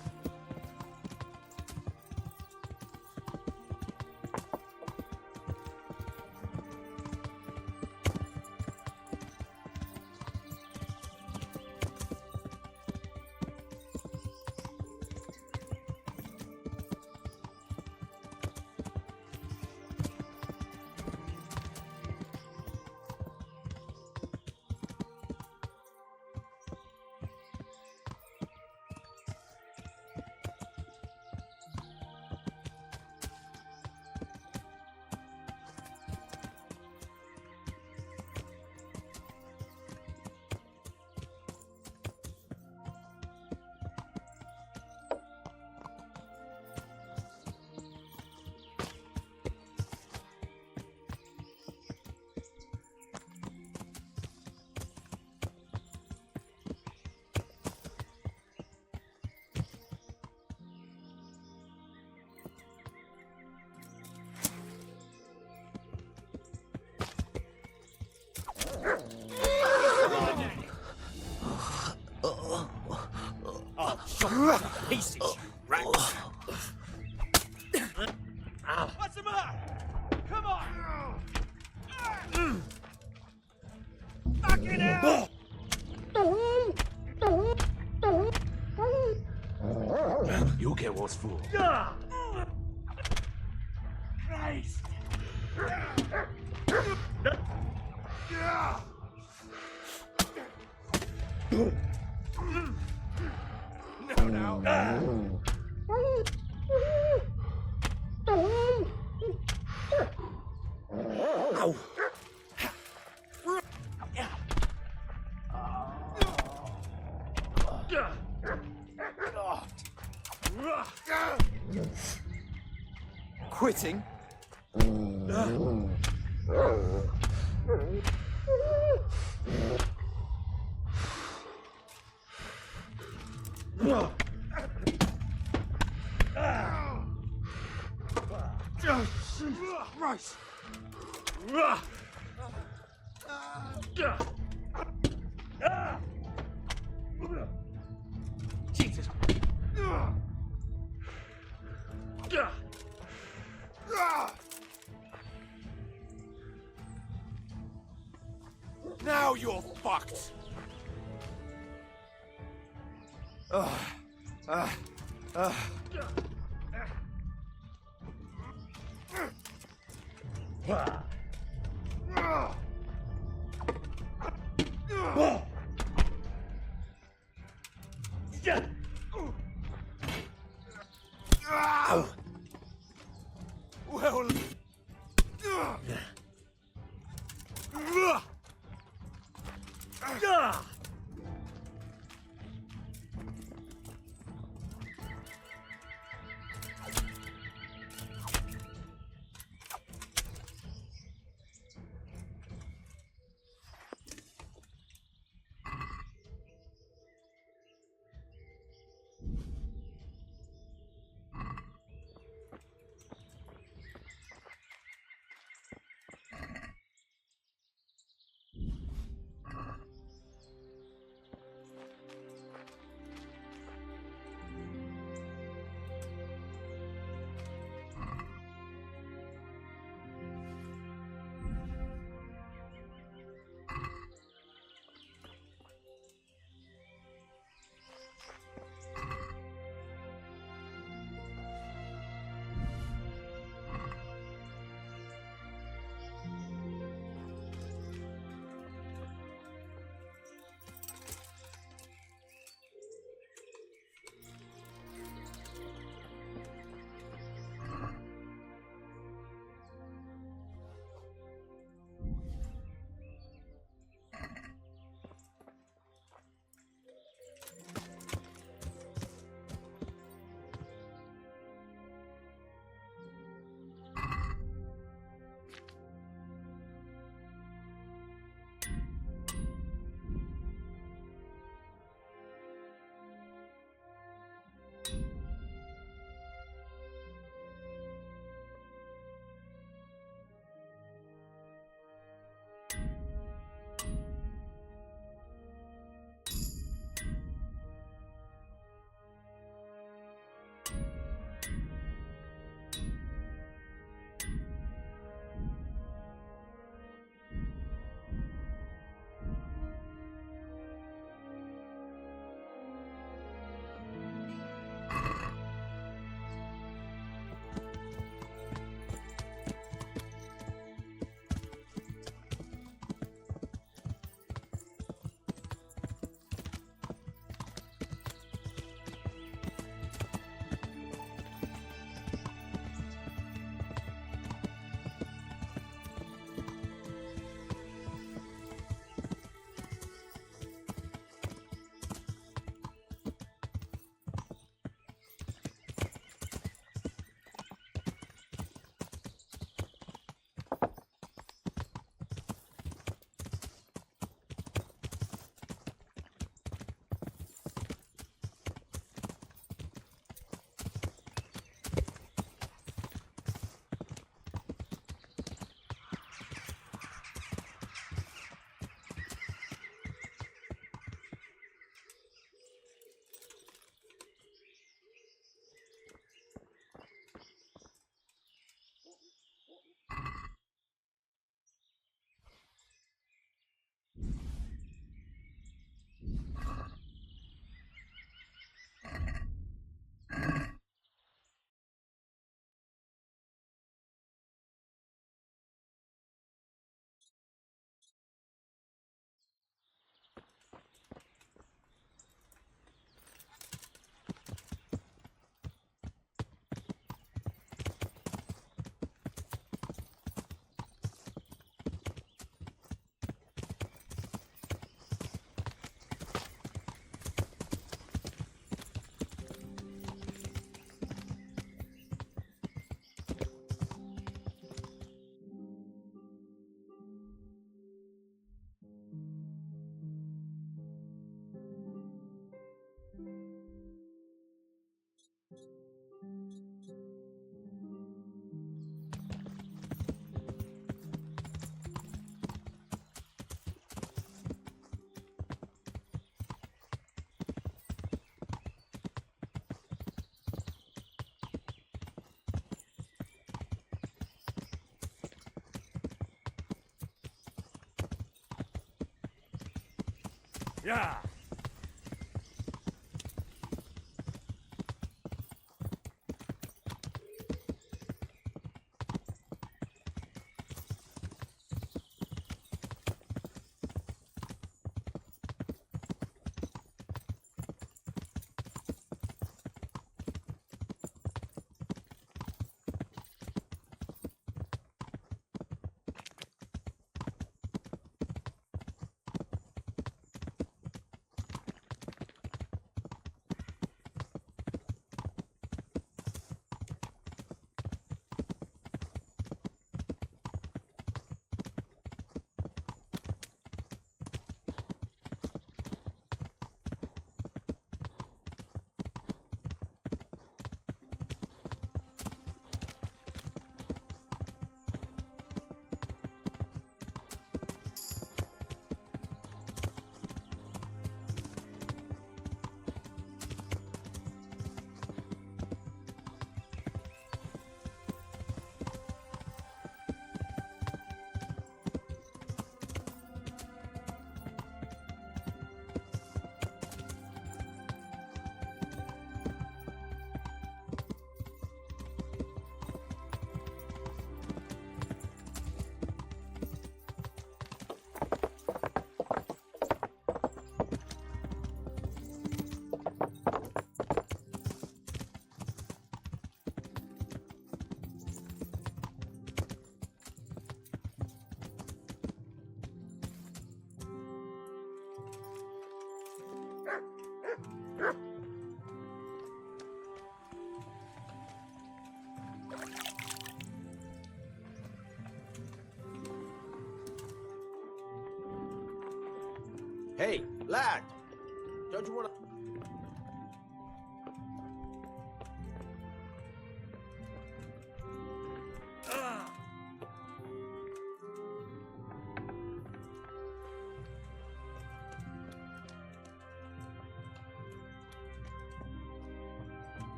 chop you to pieces, you rat! What's the matter? Come on! Fucking hell! You get what's full. Christ! No, no. Ow! Quitting? Christ! Jesus! Now you're fucked! Well... Yeah. Hey, lad! Don't you want to...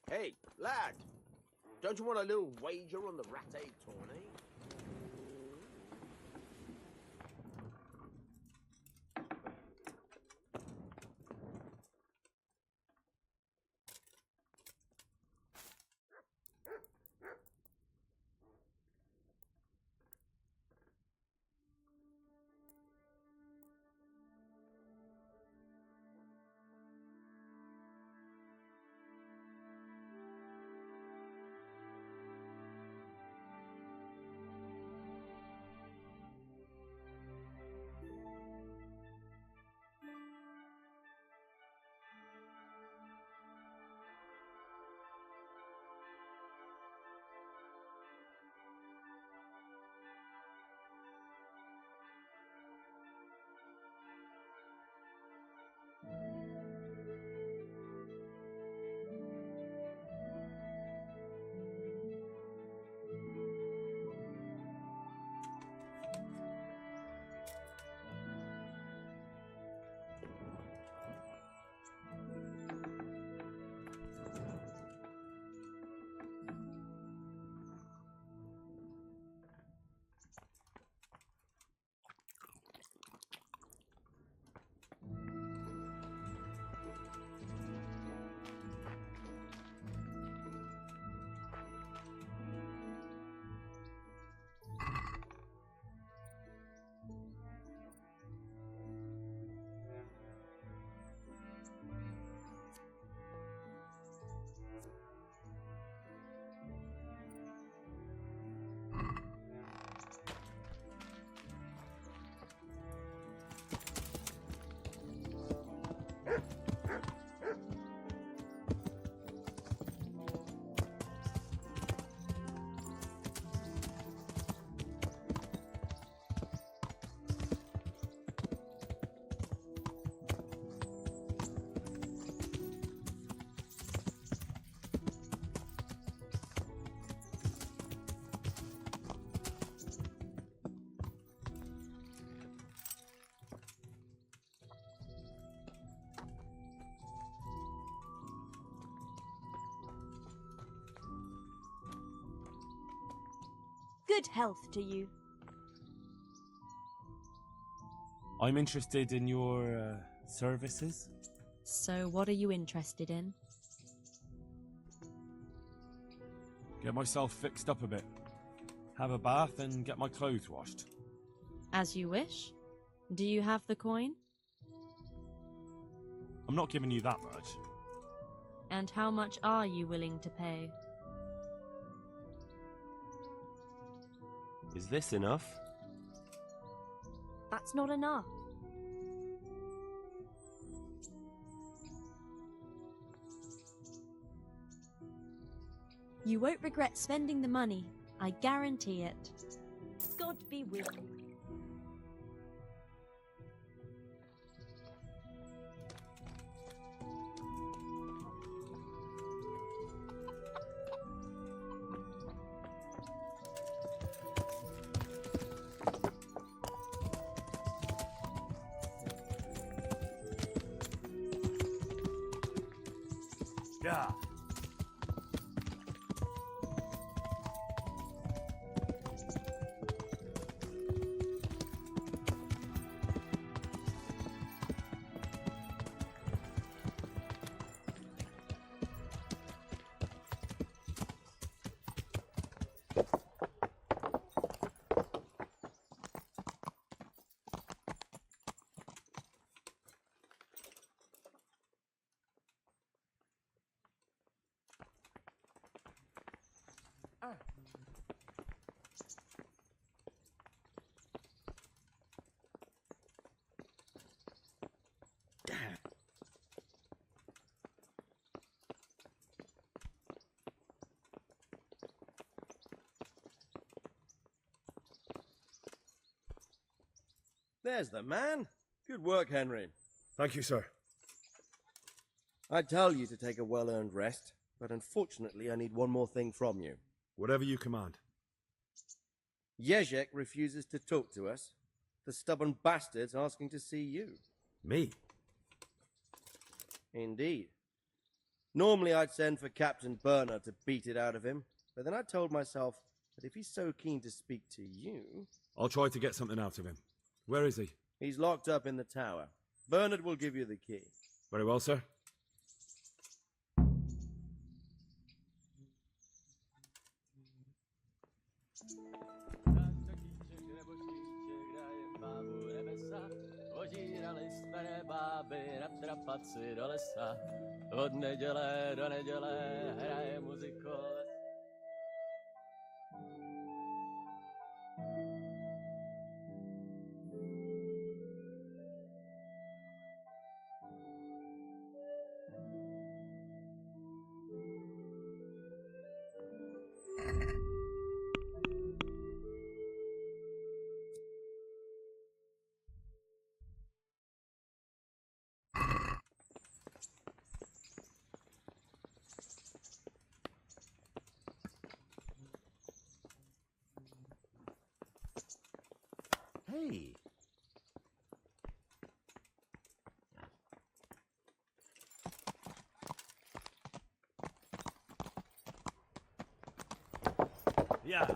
Hey, lad! Don't you want a little wager on the rat-egg tourney? Good health to you. I'm interested in your services. So what are you interested in? Get myself fixed up a bit. Have a bath and get my clothes washed. As you wish. Do you have the coin? I'm not giving you that much. And how much are you willing to pay? Is this enough? That's not enough. You won't regret spending the money. I guarantee it. God be with you. Yeah. There's the man. Good work, Henry. Thank you, sir. I'd tell you to take a well-earned rest, but unfortunately I need one more thing from you. Whatever you command. Jezek refuses to talk to us. The stubborn bastard's asking to see you. Me? Indeed. Normally I'd send for Captain Burner to beat it out of him, but then I told myself that if he's so keen to speak to you... I'll try to get something out of him. Where is he? He's locked up in the tower. Bernard will give you the key. Very well, sir. Od neděle do neděle hraje muziko. Hey! Yeah.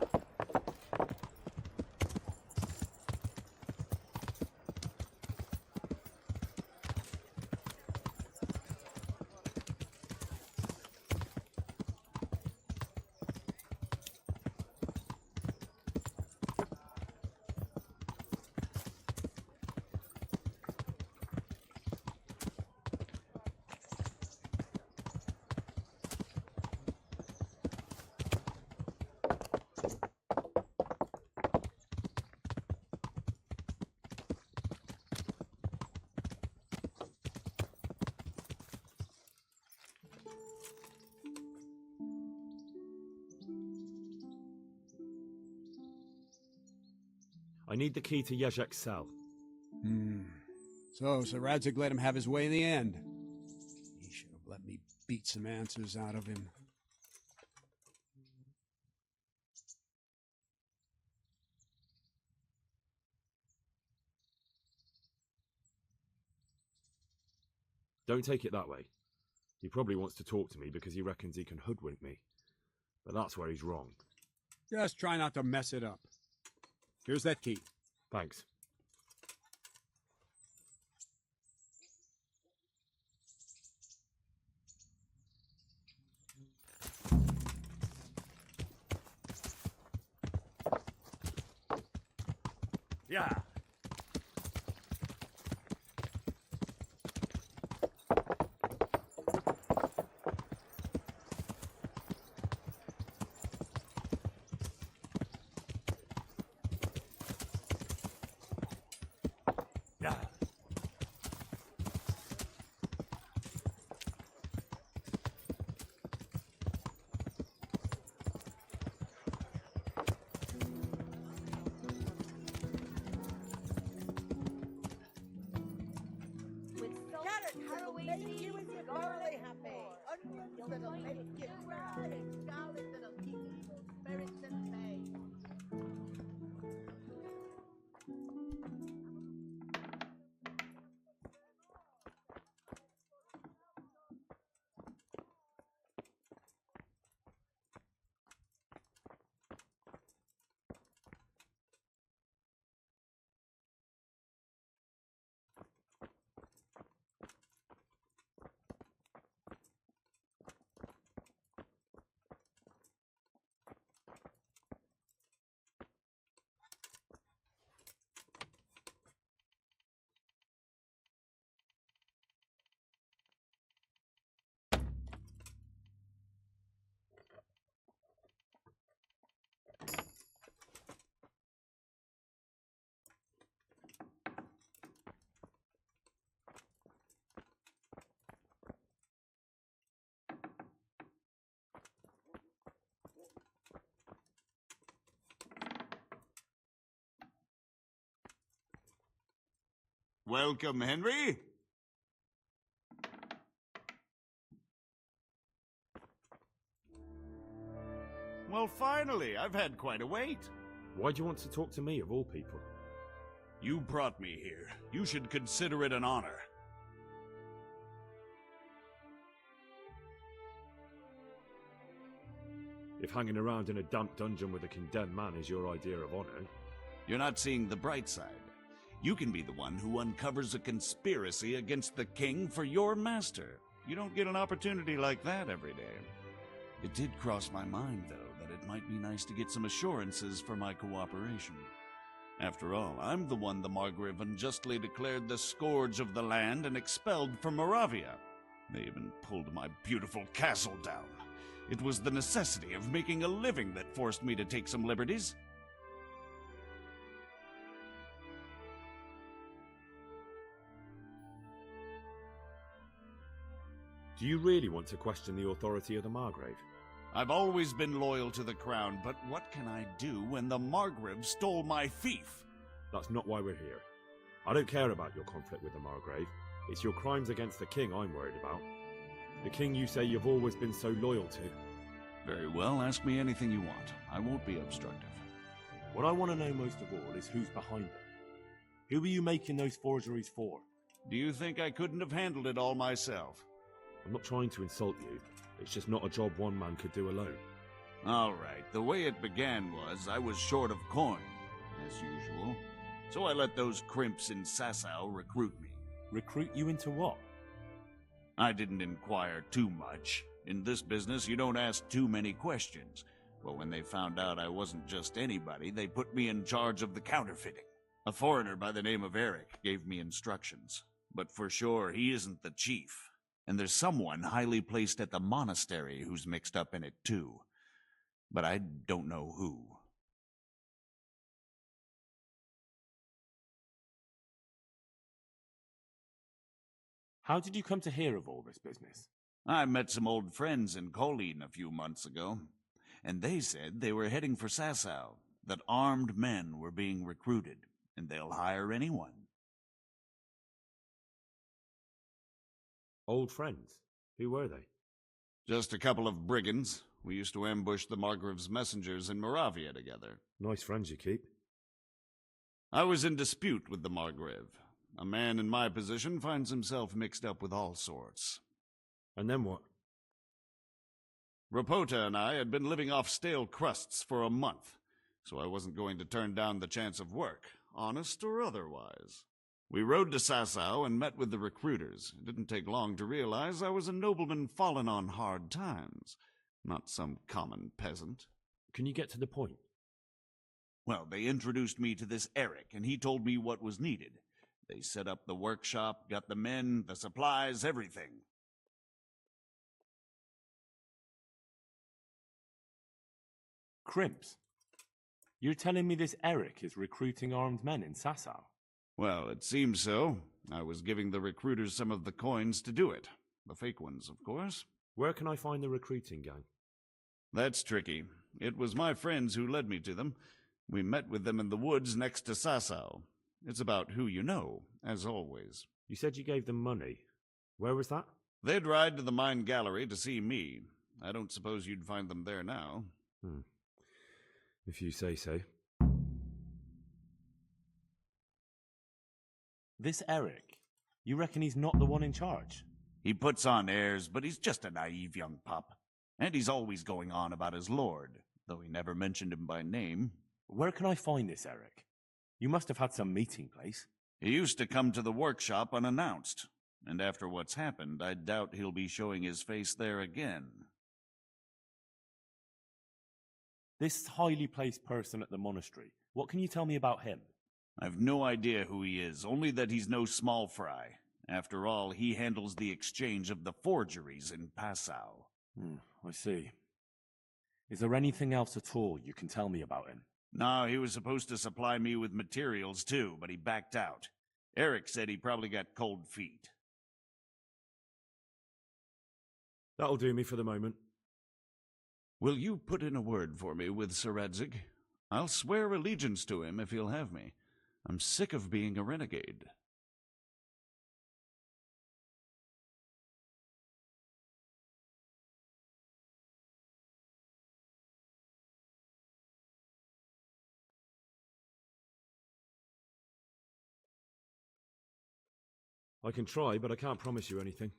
I need the key to Jezek's cell. So Sir Radzig let him have his way in the end. He should have let me beat some answers out of him. Don't take it that way. He probably wants to talk to me because he reckons he can hoodwink me. But that's where he's wrong. Just try not to mess it up. Here's that key. Thanks. Yeah. Yeah. Make you and your family happy. Onions that'll make you cry, and garlic that'll keep evil spirits at bay. Welcome, Henry. Well, finally, I've had quite a wait. Why do you want to talk to me, of all people? You brought me here. You should consider it an honor. If hanging around in a damp dungeon with a condemned man is your idea of honor... You're not seeing the bright side. You can be the one who uncovers a conspiracy against the king for your master. You don't get an opportunity like that every day. It did cross my mind, though, that it might be nice to get some assurances for my cooperation. After all, I'm the one the Margrave unjustly declared the scourge of the land and expelled from Moravia. They even pulled my beautiful castle down. It was the necessity of making a living that forced me to take some liberties. Do you really want to question the authority of the Margrave? I've always been loyal to the crown, but what can I do when the Margrave stole my fief? That's not why we're here. I don't care about your conflict with the Margrave. It's your crimes against the king I'm worried about. The king you say you've always been so loyal to. Very well, ask me anything you want. I won't be obstructive. What I want to know most of all is who's behind them. Who are you making those forgeries for? Do you think I couldn't have handled it all myself? I'm not trying to insult you. It's just not a job one man could do alone. All right, the way it began was I was short of coin, as usual. So I let those crimps in Sasau recruit me. Recruit you into what? I didn't inquire too much. In this business, you don't ask too many questions. But when they found out I wasn't just anybody, they put me in charge of the counterfeiting. A foreigner by the name of Eric gave me instructions. But for sure, he isn't the chief. And there's someone highly placed at the monastery who's mixed up in it too. But I don't know who. How did you come to hear of all this business? I met some old friends in Colleen a few months ago, and they said they were heading for Sasau, that armed men were being recruited, and they'll hire anyone. Old friends? Who were they? Just a couple of brigands. We used to ambush the Margrave's messengers in Moravia together. Nice friends you keep. I was in dispute with the Margrave. A man in my position finds himself mixed up with all sorts. And then what? Rapota and I had been living off stale crusts for a month, so I wasn't going to turn down the chance of work, honest or otherwise. We rode to Sasau and met with the recruiters. It didn't take long to realize I was a nobleman fallen on hard times, not some common peasant. Can you get to the point? Well, they introduced me to this Eric, and he told me what was needed. They set up the workshop, got the men, the supplies, everything. Crimps? You're telling me this Eric is recruiting armed men in Sasau? Well, it seems so. I was giving the recruiters some of the coins to do it. The fake ones, of course. Where can I find the recruiting gang? That's tricky. It was my friends who led me to them. We met with them in the woods next to Sasau. It's about who you know, as always. You said you gave them money. Where was that? They'd ride to the mine gallery to see me. I don't suppose you'd find them there now. If you say so. This Eric, you reckon he's not the one in charge? He puts on airs, but he's just a naive young pup. And he's always going on about his lord, though he never mentioned him by name. Where can I find this Eric? You must have had some meeting place. He used to come to the workshop unannounced, and after what's happened, I doubt he'll be showing his face there again. This highly placed person at the monastery, what can you tell me about him? I've no idea who he is, only that he's no small fry. After all, he handles the exchange of the forgeries in Passau. I see. Is there anything else at all you can tell me about him? No, he was supposed to supply me with materials too, but he backed out. Eric said he probably got cold feet. That'll do me for the moment. Will you put in a word for me with Sir Radzig? I'll swear allegiance to him if he'll have me. I'm sick of being a renegade. I can try, but I can't promise you anything.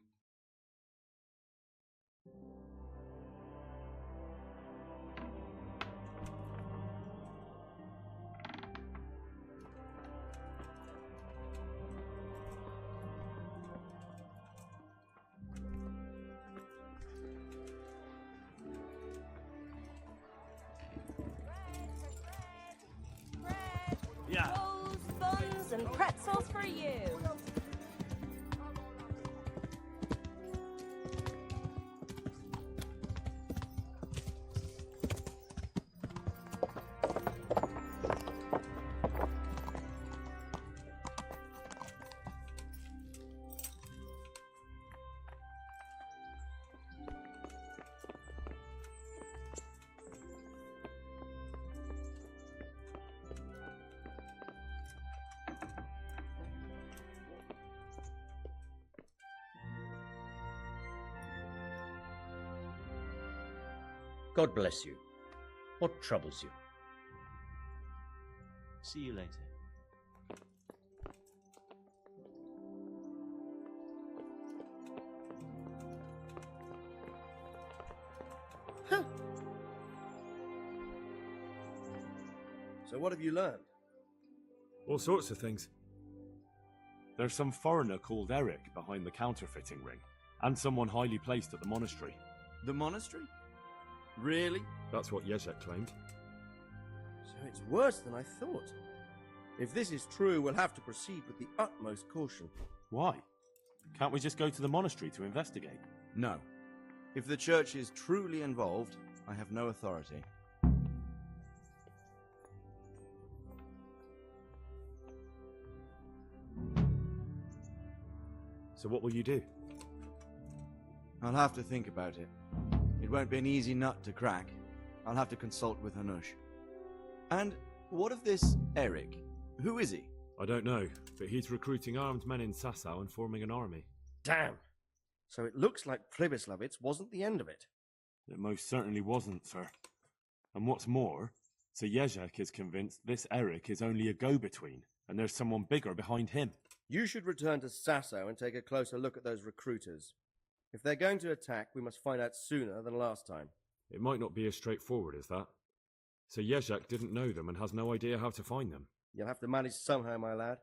Yeah. Rolls, buns, and pretzels for you. God bless you. What troubles you? See you later. So what have you learned? All sorts of things. There's some foreigner called Eric behind the counterfeiting ring, and someone highly placed at the monastery. The monastery? Really? That's what Yezhek claimed. So it's worse than I thought. If this is true, we'll have to proceed with the utmost caution. Why? Can't we just go to the monastery to investigate? No. If the church is truly involved, I have no authority. So what will you do? I'll have to think about it. It won't be an easy nut to crack. I'll have to consult with Hanush. And what of this Eric? Who is he? I don't know, but he's recruiting armed men in Sasau and forming an army. Damn! So it looks like Pribyslavitz wasn't the end of it. It most certainly wasn't, sir. And what's more, Sir Yezhek is convinced this Eric is only a go-between, and there's someone bigger behind him. You should return to Sasau and take a closer look at those recruiters. If they're going to attack, we must find out sooner than last time. It might not be as straightforward as that. So Yezhek didn't know them and has no idea how to find them. You'll have to manage somehow, my lad.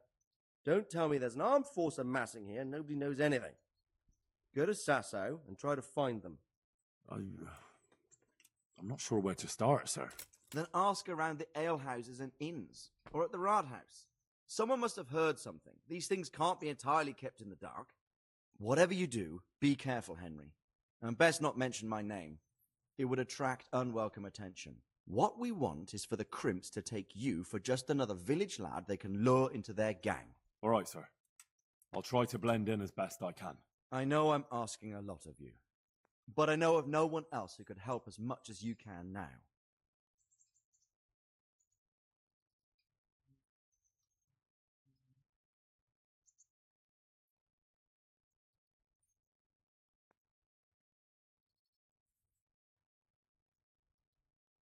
Don't tell me there's an armed force amassing here and nobody knows anything. Go to Sasau and try to find them. I'm not sure where to start, sir. Then ask around the alehouses and inns, or at the Rathaus. Someone must have heard something. These things can't be entirely kept in the dark. Whatever you do, be careful, Henry. And best not mention my name. It would attract unwelcome attention. What we want is for the crimps to take you for just another village lad they can lure into their gang. All right, sir. I'll try to blend in as best I can. I know I'm asking a lot of you, but I know of no one else who could help as much as you can now.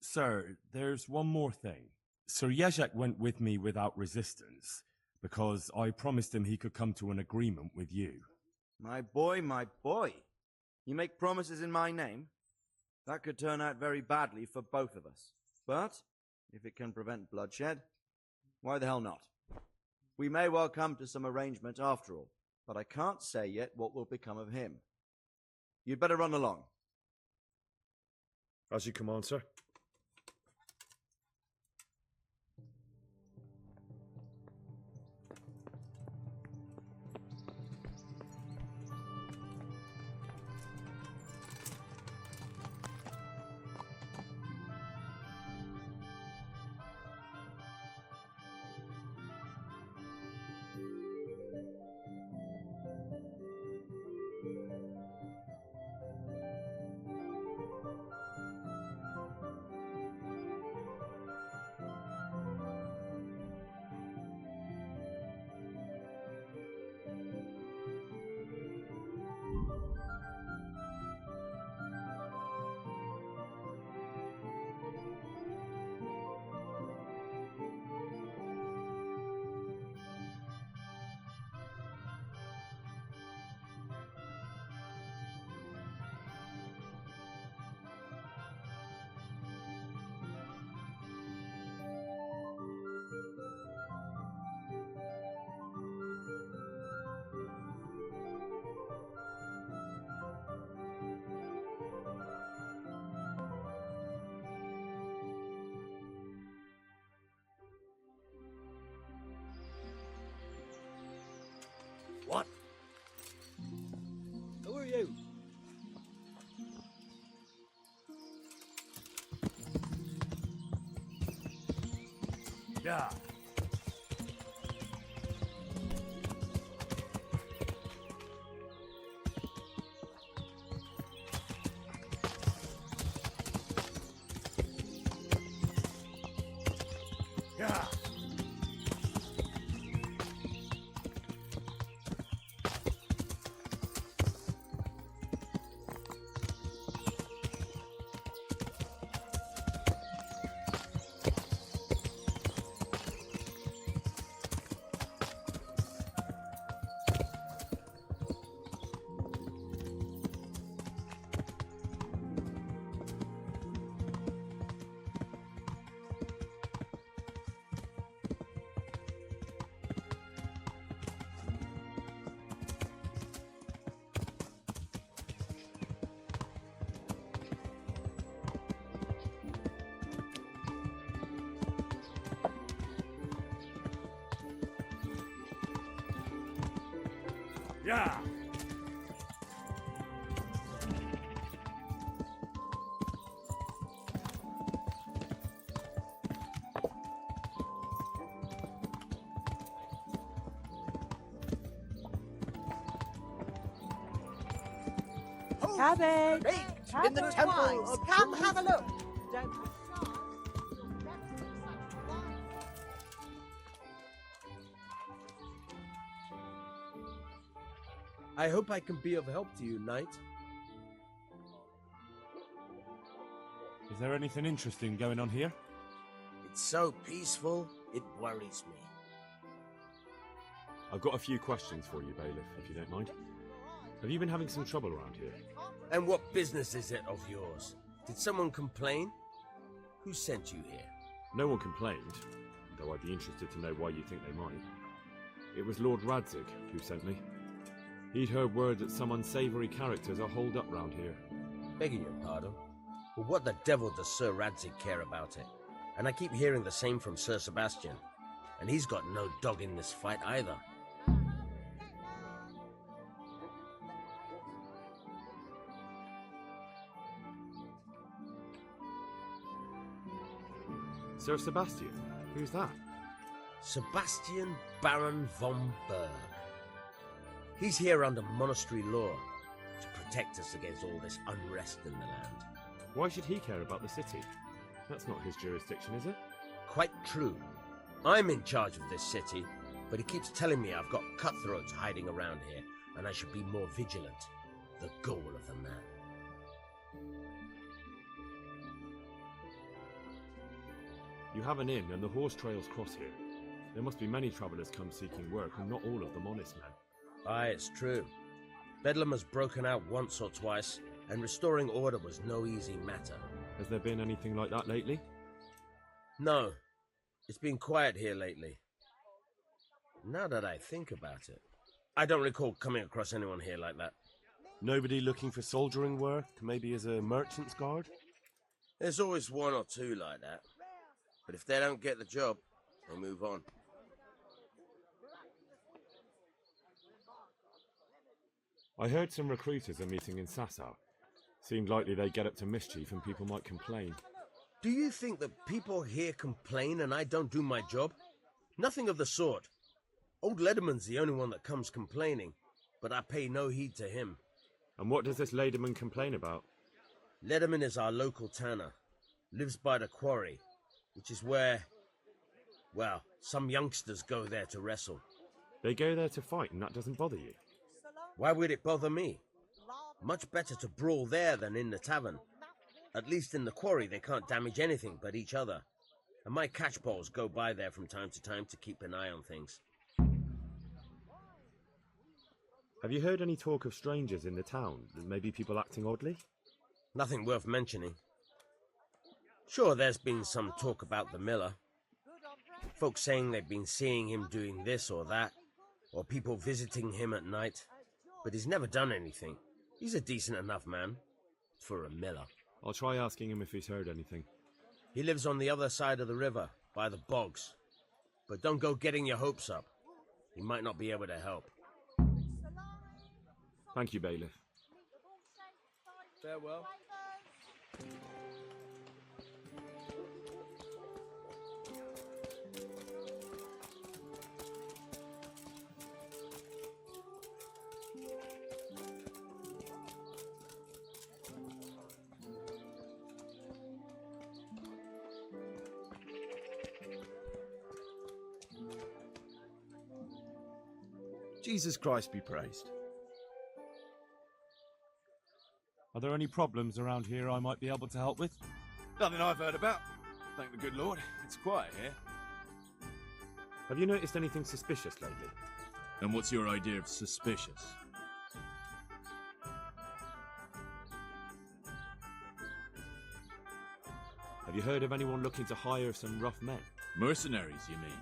Sir, there's one more thing. Sir Yezhek went with me without resistance, because I promised him he could come to an agreement with you. My boy, my boy. You make promises in my name? That could turn out very badly for both of us. But, if it can prevent bloodshed, why the hell not? We may well come to some arrangement after all, but I can't say yet what will become of him. You'd better run along. As you command, sir. Yeah. Yeah. Yeah. Cabbage! In the temple of Come have a look. I hope I can be of help to you, knight. Is there anything interesting going on here? It's so peaceful, it worries me. I've got a few questions for you, Bailiff, if you don't mind. Have you been having some trouble around here? And what business is it of yours? Did someone complain? Who sent you here? No one complained, though I'd be interested to know why you think they might. It was Lord Radzig who sent me. He'd heard word that some unsavoury characters are holed up round here. Begging your pardon, but what the devil does Sir Radzig care about it? And I keep hearing the same from Sir Sebastian, and he's got no dog in this fight either. Sir Sebastian? Who's that? Sebastian Baron von Berg. He's here under monastery law to protect us against all this unrest in the land. Why should he care about the city? That's not his jurisdiction, is it? Quite true. I'm in charge of this city, but he keeps telling me I've got cutthroats hiding around here, and I should be more vigilant. The goal of the man. You have an inn, and the horse trails cross here. There must be many travellers come seeking work, and not all of them honest men. Aye, it's true. Bedlam has broken out once or twice, and restoring order was no easy matter. Has there been anything like that lately? No. It's been quiet here lately. Now that I think about it, I don't recall coming across anyone here like that. Nobody looking for soldiering work, maybe as a merchant's guard? There's always one or two like that. But if they don't get the job, they move on. I heard some recruiters are meeting in Sasau. Seemed likely they get up to mischief and people might complain. Do you think that people here complain and I don't do my job? Nothing of the sort. Old Lederman's the only one that comes complaining, but I pay no heed to him. And what does this Lederman complain about? Lederman is our local tanner. Lives by the quarry, which is where, well, some youngsters go there to wrestle. They go there to fight and that doesn't bother you? Why would it bother me? Much better to brawl there than in the tavern. At least in the quarry they can't damage anything but each other. And my catchpoles go by there from time to keep an eye on things. Have you heard any talk of strangers in the town? Maybe people acting oddly? Nothing worth mentioning. Sure, there's been some talk about the miller. Folks saying they've been seeing him doing this or that, or people visiting him at night. But he's never done anything. He's a decent enough man. For a miller. I'll try asking him if he's heard anything. He lives on the other side of the river, by the bogs. But don't go getting your hopes up. He might not be able to help. Thank you, Bailiff. Farewell. Jesus Christ be praised. Are there any problems around here I might be able to help with? Nothing I've heard about. Thank the good Lord. It's quiet here. Have you noticed anything suspicious lately? And what's your idea of suspicious? Have you heard of anyone looking to hire some rough men? Mercenaries, you mean?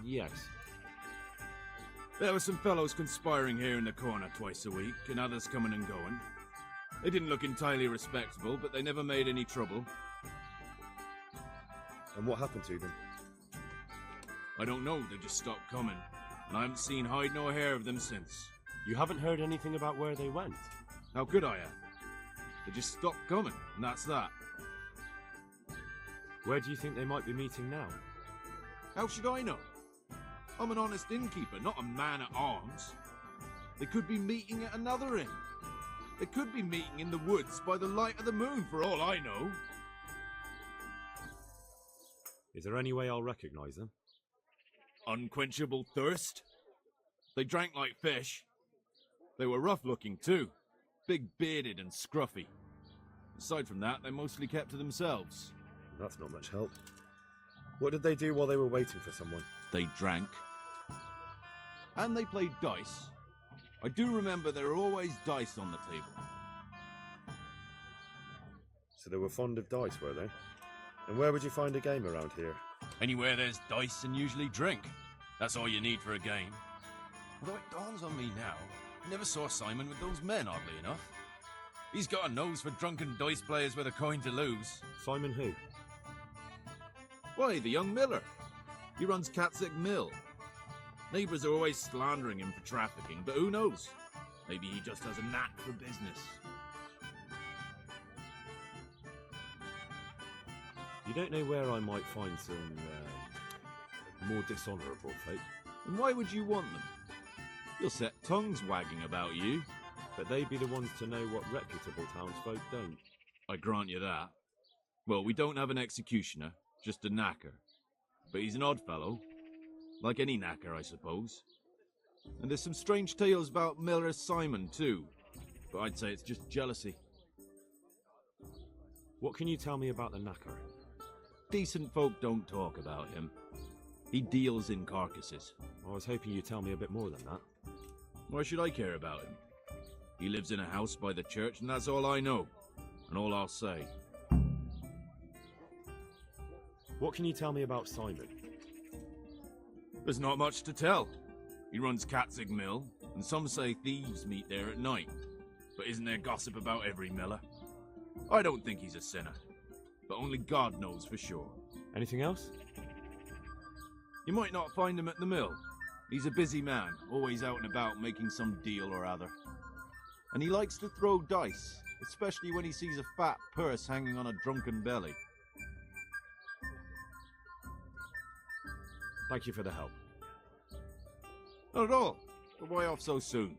Yes. There were some fellows conspiring here in the corner twice a week, and others coming and going. They didn't look entirely respectable, but they never made any trouble. And what happened to them? I don't know, they just stopped coming, and I haven't seen hide nor hair of them since. You haven't heard anything about where they went? How could I have? They just stopped coming, and that's that. Where do you think they might be meeting now? How should I know? I'm an honest innkeeper, not a man at arms. They could be meeting at another inn. They could be meeting in the woods by the light of the moon, for all I know. Is there any way I'll recognize them? Unquenchable thirst? They drank like fish. They were rough-looking too, big-bearded and scruffy. Aside from that, they mostly kept to themselves. That's not much help. What did they do while they were waiting for someone? They drank. And they played dice. I do remember there were always dice on the table. So they were fond of dice, were they? And where would you find a game around here? Anywhere there's dice and usually drink. That's all you need for a game. Although it dawns on me now, I never saw Simon with those men, oddly enough. He's got a nose for drunken dice players with a coin to lose. Simon who? Why, the young miller. He runs Catsick Mill. Neighbours are always slandering him for trafficking, but who knows? Maybe he just has a knack for business. You don't know where I might find some more dishonourable folk? And why would you want them? You'll set tongues wagging about you. But they'd be the ones to know what reputable townsfolk don't. I grant you that. Well, we don't have an executioner, just a knacker. But he's an odd fellow. Like any knacker, I suppose. And there's some strange tales about Miller Simon, too. But I'd say it's just jealousy. What can you tell me about the knacker? Decent folk don't talk about him. He deals in carcasses. I was hoping you'd tell me a bit more than that. Why should I care about him? He lives in a house by the church, and that's all I know. And all I'll say. What can you tell me about Simon? There's not much to tell. He runs Catsick Mill, and some say thieves meet there at night. But isn't there gossip about every miller? I don't think he's a sinner. But only God knows for sure. Anything else? You might not find him at the mill. He's a busy man, always out and about making some deal or other. And he likes to throw dice, especially when he sees a fat purse hanging on a drunken belly. Thank you for the help. Not at all. But why off so soon?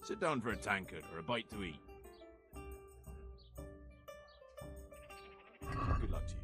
Sit down for a tankard or a bite to eat. Good luck to you.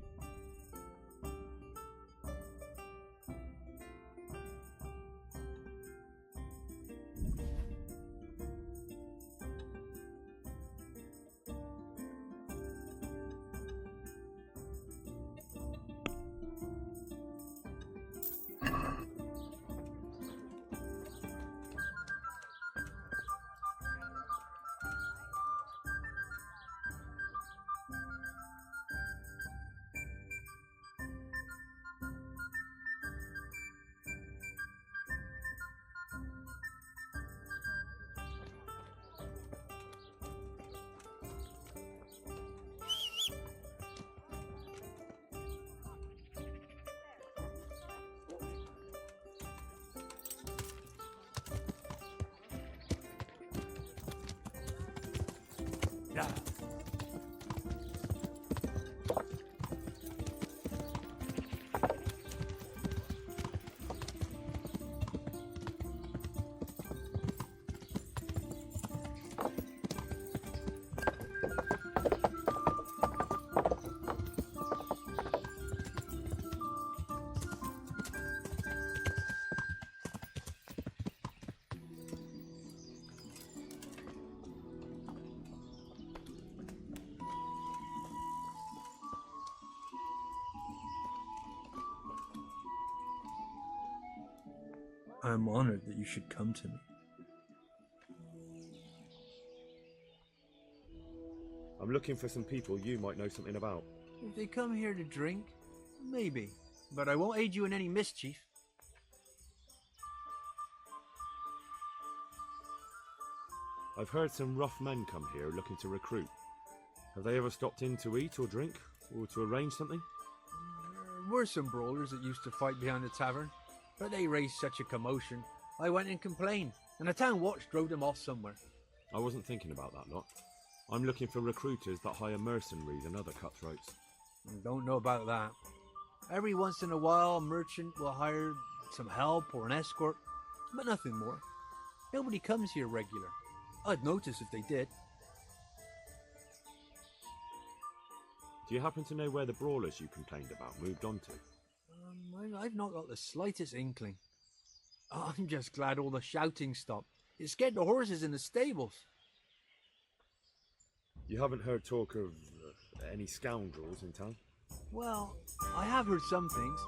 I'm honored that you should come to me. I'm looking for some people you might know something about. If they come here to drink, maybe. But I won't aid you in any mischief. I've heard some rough men come here looking to recruit. Have they ever stopped in to eat or drink, or to arrange something? There were some brawlers that used to fight behind the tavern, but they raised such a commotion. I went and complained, and the town watch drove them off somewhere. I wasn't thinking about that lot. I'm looking for recruiters that hire mercenaries and other cutthroats. Don't know about that. Every once in a while, a merchant will hire some help or an escort, but nothing more. Nobody comes here regular. I'd notice if they did. Do you happen to know where the brawlers you complained about moved on to? I've not got the slightest inkling. I'm just glad all the shouting stopped. It scared the horses in the stables. You haven't heard talk of any scoundrels in town? Well, I have heard some things,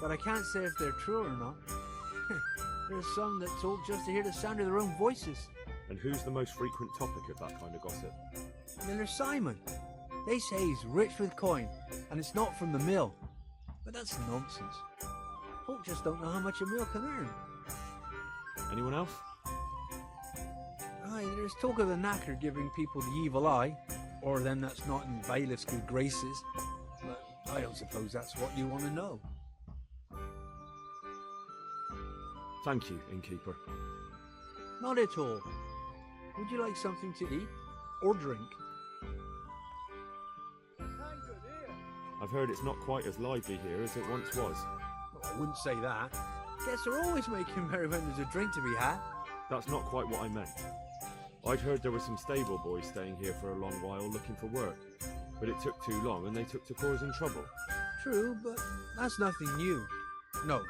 but I can't say if they're true or not. There's some that talk just to hear the sound of their own voices. And who's the most frequent topic of that kind of gossip? Miller Simon. They say he's rich with coin, and it's not from the mill. But that's nonsense. Folk just don't know how much a mill can earn. Anyone else? Aye, there's talk of the knacker giving people the evil eye, or them that's not in bailiff's good graces. But I don't suppose that's what you want to know. Thank you, innkeeper. Not at all. Would you like something to eat or drink? I've heard it's not quite as lively here as it once was. Well, I wouldn't say that. Guests are always making merry when there's a drink to be had. That's not quite what I meant. I'd heard there were some stable boys staying here for a long while looking for work, but it took too long and they took to causing trouble. True, but that's nothing new. No,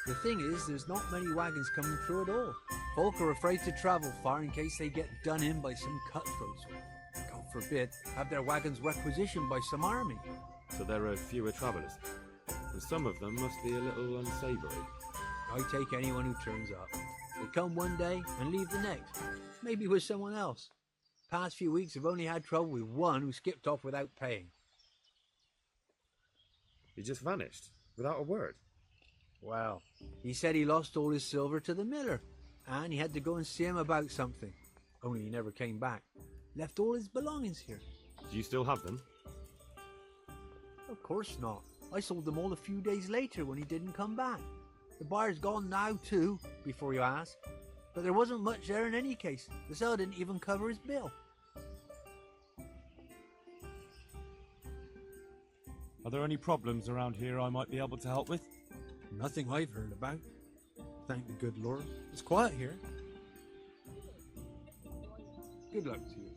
the thing is, there's not many wagons coming through at all. Folk are afraid to travel far in case they get done in by some cutthroats, or, God forbid, have their wagons requisitioned by some army. So there are fewer travellers, and some of them must be a little unsavoury. I take anyone who turns up. They come one day and leave the next, maybe with someone else. Past few weeks I've only had trouble with one who skipped off without paying. He just vanished, without a word? Well, he said he lost all his silver to the miller, and he had to go and see him about something. Only he never came back. Left all his belongings here. Do you still have them? Of course not. I sold them all a few days later when he didn't come back. The buyer's gone now too, before you ask. But there wasn't much there in any case. The sale didn't even cover his bill. Are there any problems around here I might be able to help with? Nothing I've heard about. Thank the good Lord. It's quiet here. Good luck to you.